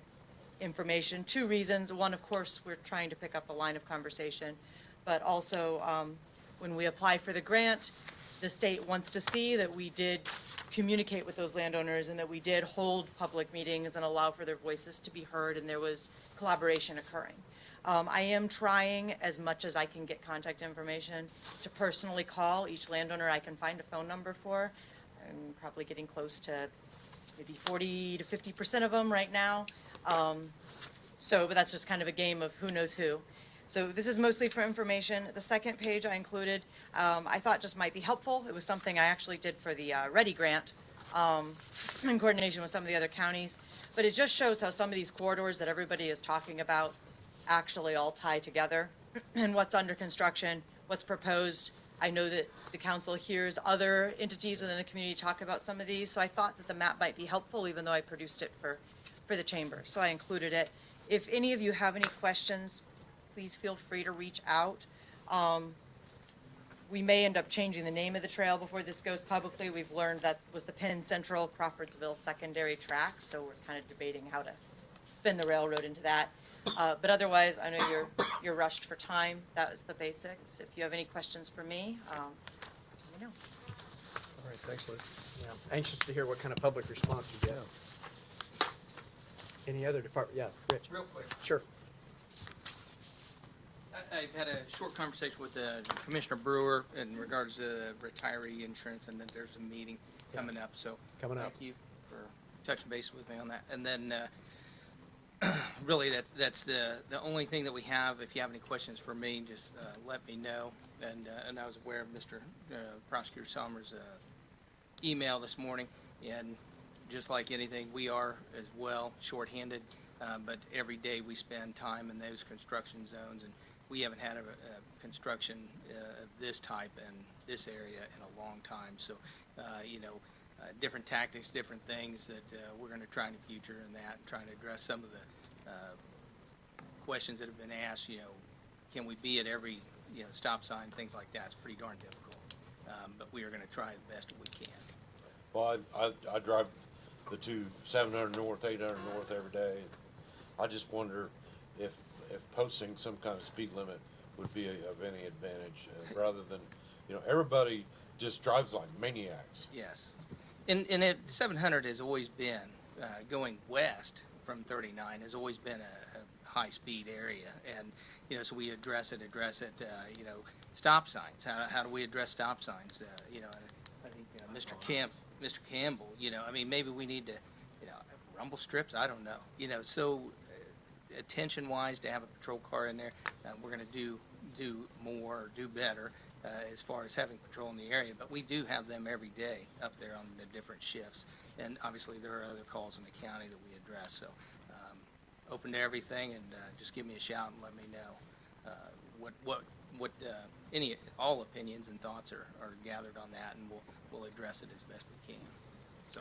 information. Two reasons. One, of course, we're trying to pick up a line of conversation, but also when we apply for the grant, the state wants to see that we did communicate with those landowners and that we did hold public meetings and allow for their voices to be heard and there was collaboration occurring. I am trying as much as I can get contact information to personally call each landowner I can find a phone number for. I'm probably getting close to maybe 40 to 50% of them right now. But that's just kind of a game of who knows who. So this is mostly for information. The second page I included, I thought just might be helpful. It was something I actually did for the READY grant in coordination with some of the other counties. But it just shows how some of these corridors that everybody is talking about actually all tie together and what's under construction, what's proposed. I know that the council hears other entities within the community talk about some of these, so I thought that the map might be helpful, even though I produced it for the chamber. So I included it. If any of you have any questions, please feel free to reach out. We may end up changing the name of the trail before this goes publicly. We've learned that was the Penn Central Crawfordsville secondary track, so we're kind of debating how to spin the railroad into that. But otherwise, I know you're rushed for time. That was the basics. If you have any questions for me, let me know. All right, thanks, Liz. Yeah, anxious to hear what kind of public response you get. Any other department? Yeah, Rich. Real quick, Sure. I've had a short conversation with Commissioner Brewer in regards to retiree insurance, and then there's a meeting coming up, so. Coming up. Thank you for touching base with me on that. And then, really, that's the only thing that we have. If you have any questions for me, just let me know. And I was aware of Mr. Prosecutor Somers' email this morning, and just like anything, we are as well shorthanded, but every day we spend time in those construction zones, and we haven't had a construction of this type in this area in a long time. So, different tactics, different things that we're going to try in the future, and that trying to address some of the questions that have been asked. Can we be at every stop sign, things like that? It's pretty darn difficult, but we are going to try the best that we can. Well, I drive the two 700 north, 800 north every day. I just wonder if posting some kind of speed limit would be of any advantage, rather than, everybody just drives like maniacs. Yes. And 700 has always been, going west from 39 has always been a high-speed area. And, so we address it, stop signs. How do we address stop signs? I think Mr. Campbell, maybe we need to, rumble strips, I don't know. So attention-wise, to have a patrol car in there, we're going to do more, do better as far as having patrol in the area. But we do have them every day up there on the different shifts. And obviously, there are other calls in the county that we address. So open to everything, and just give me a shout and let me know all opinions and thoughts are gathered on that, and we'll address it as best we can. So.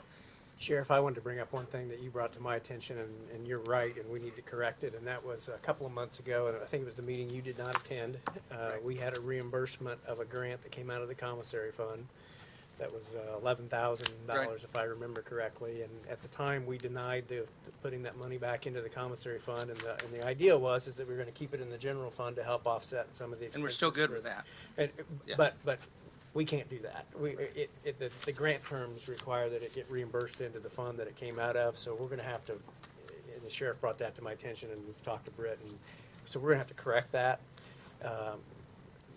Sheriff, I wanted to bring up one thing that you brought to my attention, and you're right, and we need to correct it, and that was a couple of months ago, and I think it was the meeting you did not attend. Right. We had a reimbursement of a grant that came out of the commissary fund. That was $11,000, Right. if I remember correctly, and at the time, we denied the putting that money back into the commissary fund, and the idea was that we were gonna keep it in the general fund to help offset some of the expenses. And we're still good with that. And, Yeah. but we can't do that. The grant terms require that it get reimbursed into the fund that it came out of, so we're gonna have to, and the sheriff brought that to my attention, and we've talked to Britt, and so we're gonna have to correct that.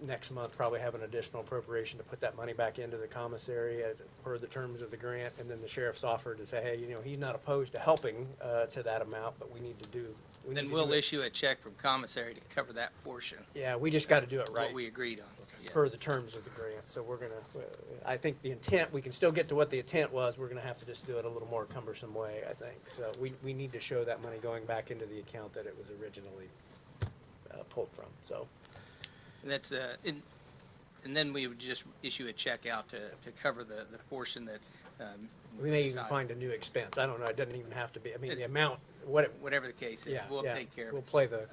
Next month, probably have an additional appropriation to put that money back into the commissary per the terms of the grant, and then the sheriff's offered to say, hey, he's not opposed to helping to that amount, but we need to do. Then we'll issue a check from commissary to cover that portion. Yeah, we just gotta do it right. What we agreed on. Yeah. Per the terms of the grant, so we're gonna, I think the intent, we can still get to what the intent was, we're gonna have to just do it a little more cumbersome way, I think. So we need to show that money going back into the account that it was originally pulled from, so. And that's, and then we would just issue a check out to cover the portion that We may even decide. find a new expense. I don't know. It doesn't even have to be, I mean, the amount, Whatever the case is, yeah, we'll yeah. take care of We'll it. play the,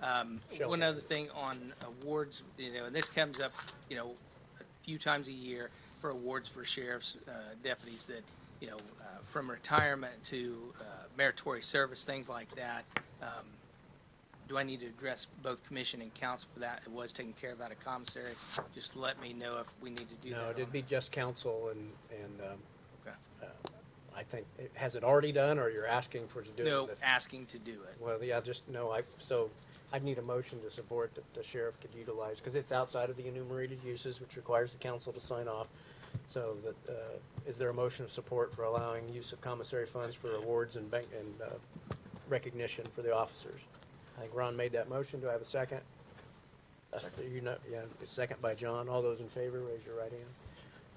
shell One game. other thing on awards, and this comes up, a few times a year for awards for sheriff's deputies that, from retirement to meritorious service, things like that. Do I need to address both commission and council for that? It was taken care of out of commissary. Just let me know if we need to do that. no, or it'd be not. just council and, Okay. I think, has it already done, or you're asking for it to do it? No, If- asking to do it. Well, yeah, just, no, so I'd need a motion to support that the sheriff could utilize, because it's outside of the enumerated uses, which requires the council to sign off. So that, is there a motion of support for allowing use of commissary funds for awards and recognition for the officers? I think Ron made that motion. Do I have a second? Yeah, a second by John. All those in favor, raise your right hand.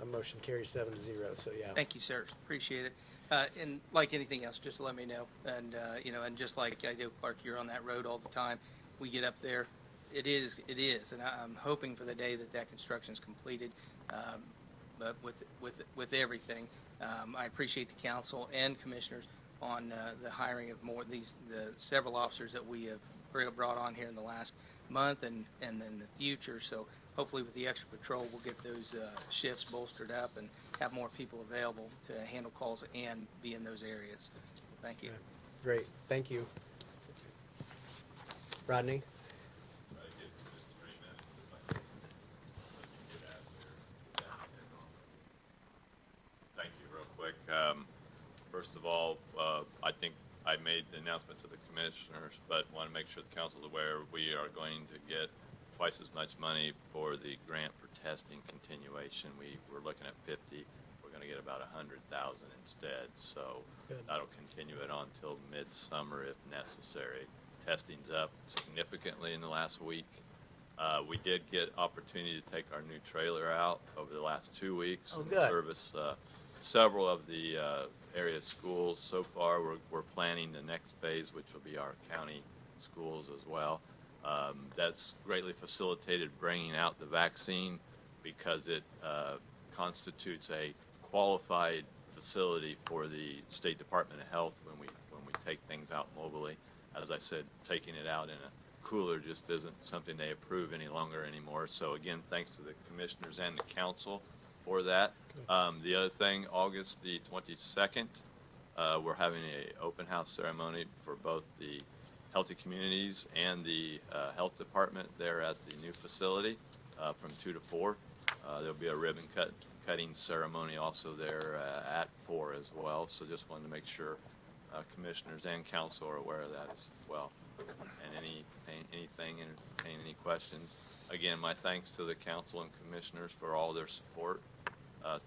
A motion carries 7-0, so yeah. Thank you, sir. Appreciate it. And like anything else, just let me know. And, and just like I do, Clark, you're on that road all the time. We get up there, it is. And I'm hoping for the day that construction's completed. But with everything, I appreciate the council and commissioners on the hiring of the several officers that we have brought on here in the last month and in the future. So hopefully with the extra patrol, we'll get those shifts bolstered up and have more people available to handle calls and be in those areas. Thank you. Great, thank you. Rodney? Thank you, real quick. First of all, I think I made the announcement to the commissioners, but want to make sure the council is aware we are going to get twice as much money for the grant for testing continuation. We were looking at 50. We're going to get about 100,000 instead. So Good. that'll continue it on till midsummer if necessary. Testing's up significantly in the last week. We did get opportunity to take our new trailer out over the last 2 weeks. Oh, and good. service several of the area schools. So far, we're planning the next phase, which will be our county schools as well. That's greatly facilitated bringing out the vaccine because it constitutes a qualified facility for the State Department of Health when we take things out mobily. As I said, taking it out in a cooler just isn't something they approve any longer anymore. So again, thanks to the commissioners and the council for that. The other thing, August the 22nd, we're having a open house ceremony for both the Healthy Communities and the Health Department there at the new facility from 2 to 4. There'll be a ribbon cutting ceremony also there at 4 as well. So just wanted to make sure commissioners and council are aware of that as well. And entertain any questions. Again, my thanks to the council and commissioners for all their support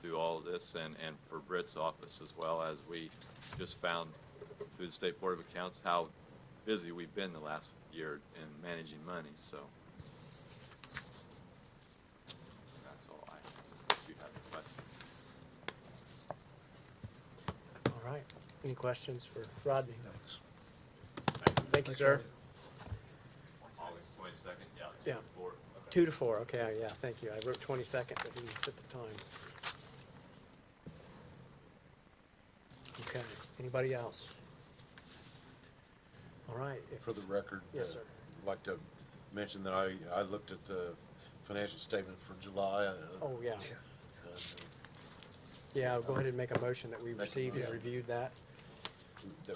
through all of this, and for Britt's office as well, as we just found through the State Board of Accounts how busy we've been the last year in managing money. So that's all I have. If you have any questions. All right. Any questions for Rodney? Thanks. Thank you, sir. August 22nd, yeah. Yeah. 4. Okay. 2 to 4, okay, yeah, thank you. I wrote 22nd, but didn't put the time. Okay, anybody else? All right. For the record. Yes, sir. I'd like to mention that I looked at the financial statement for July. Oh, yeah. uh, Yeah, I'll go ahead and make a motion that we Make a received and motion. reviewed that.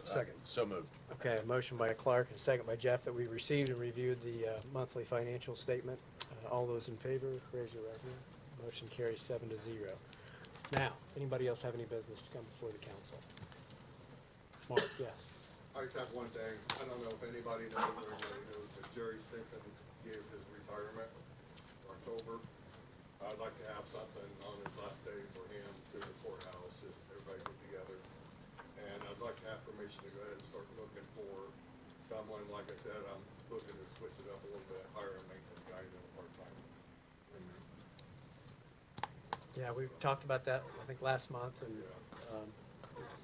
Second. So moved. Okay, a motion by Clark and a second by Jeff that we received and reviewed the monthly financial statement. All those in favor, raise your right hand. Motion carries 7-0. Now, anybody else have any business to come before the council? Mark, yes. I just have one thing. I don't know if anybody knows or anybody knows that Jerry Stinson gave his retirement in October. I'd like to have something on his last day for him to the courthouse, just everybody get together. And I'd like to have permission to go ahead and start looking for someone, like I said, I'm looking to switch it up a little bit, hire a maintenance guy than a part-time. Yeah, we talked about that, I think, last month, and,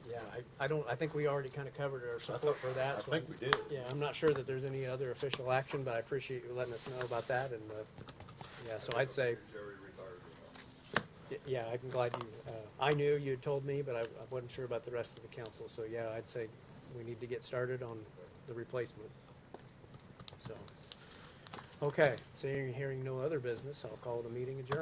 yeah, I think we already kind of covered our support for that. I so think we did. Yeah, I'm not sure that there's any other official action, but I appreciate you letting us know about that, and, yeah, so I'd say, Jerry retired. Yeah, I'm glad you, I knew you had told me, but I wasn't sure about the rest of the council. So yeah, I'd say we need to get started on the replacement. So, okay, seeing and hearing no other business, I'll call the meeting adjourned.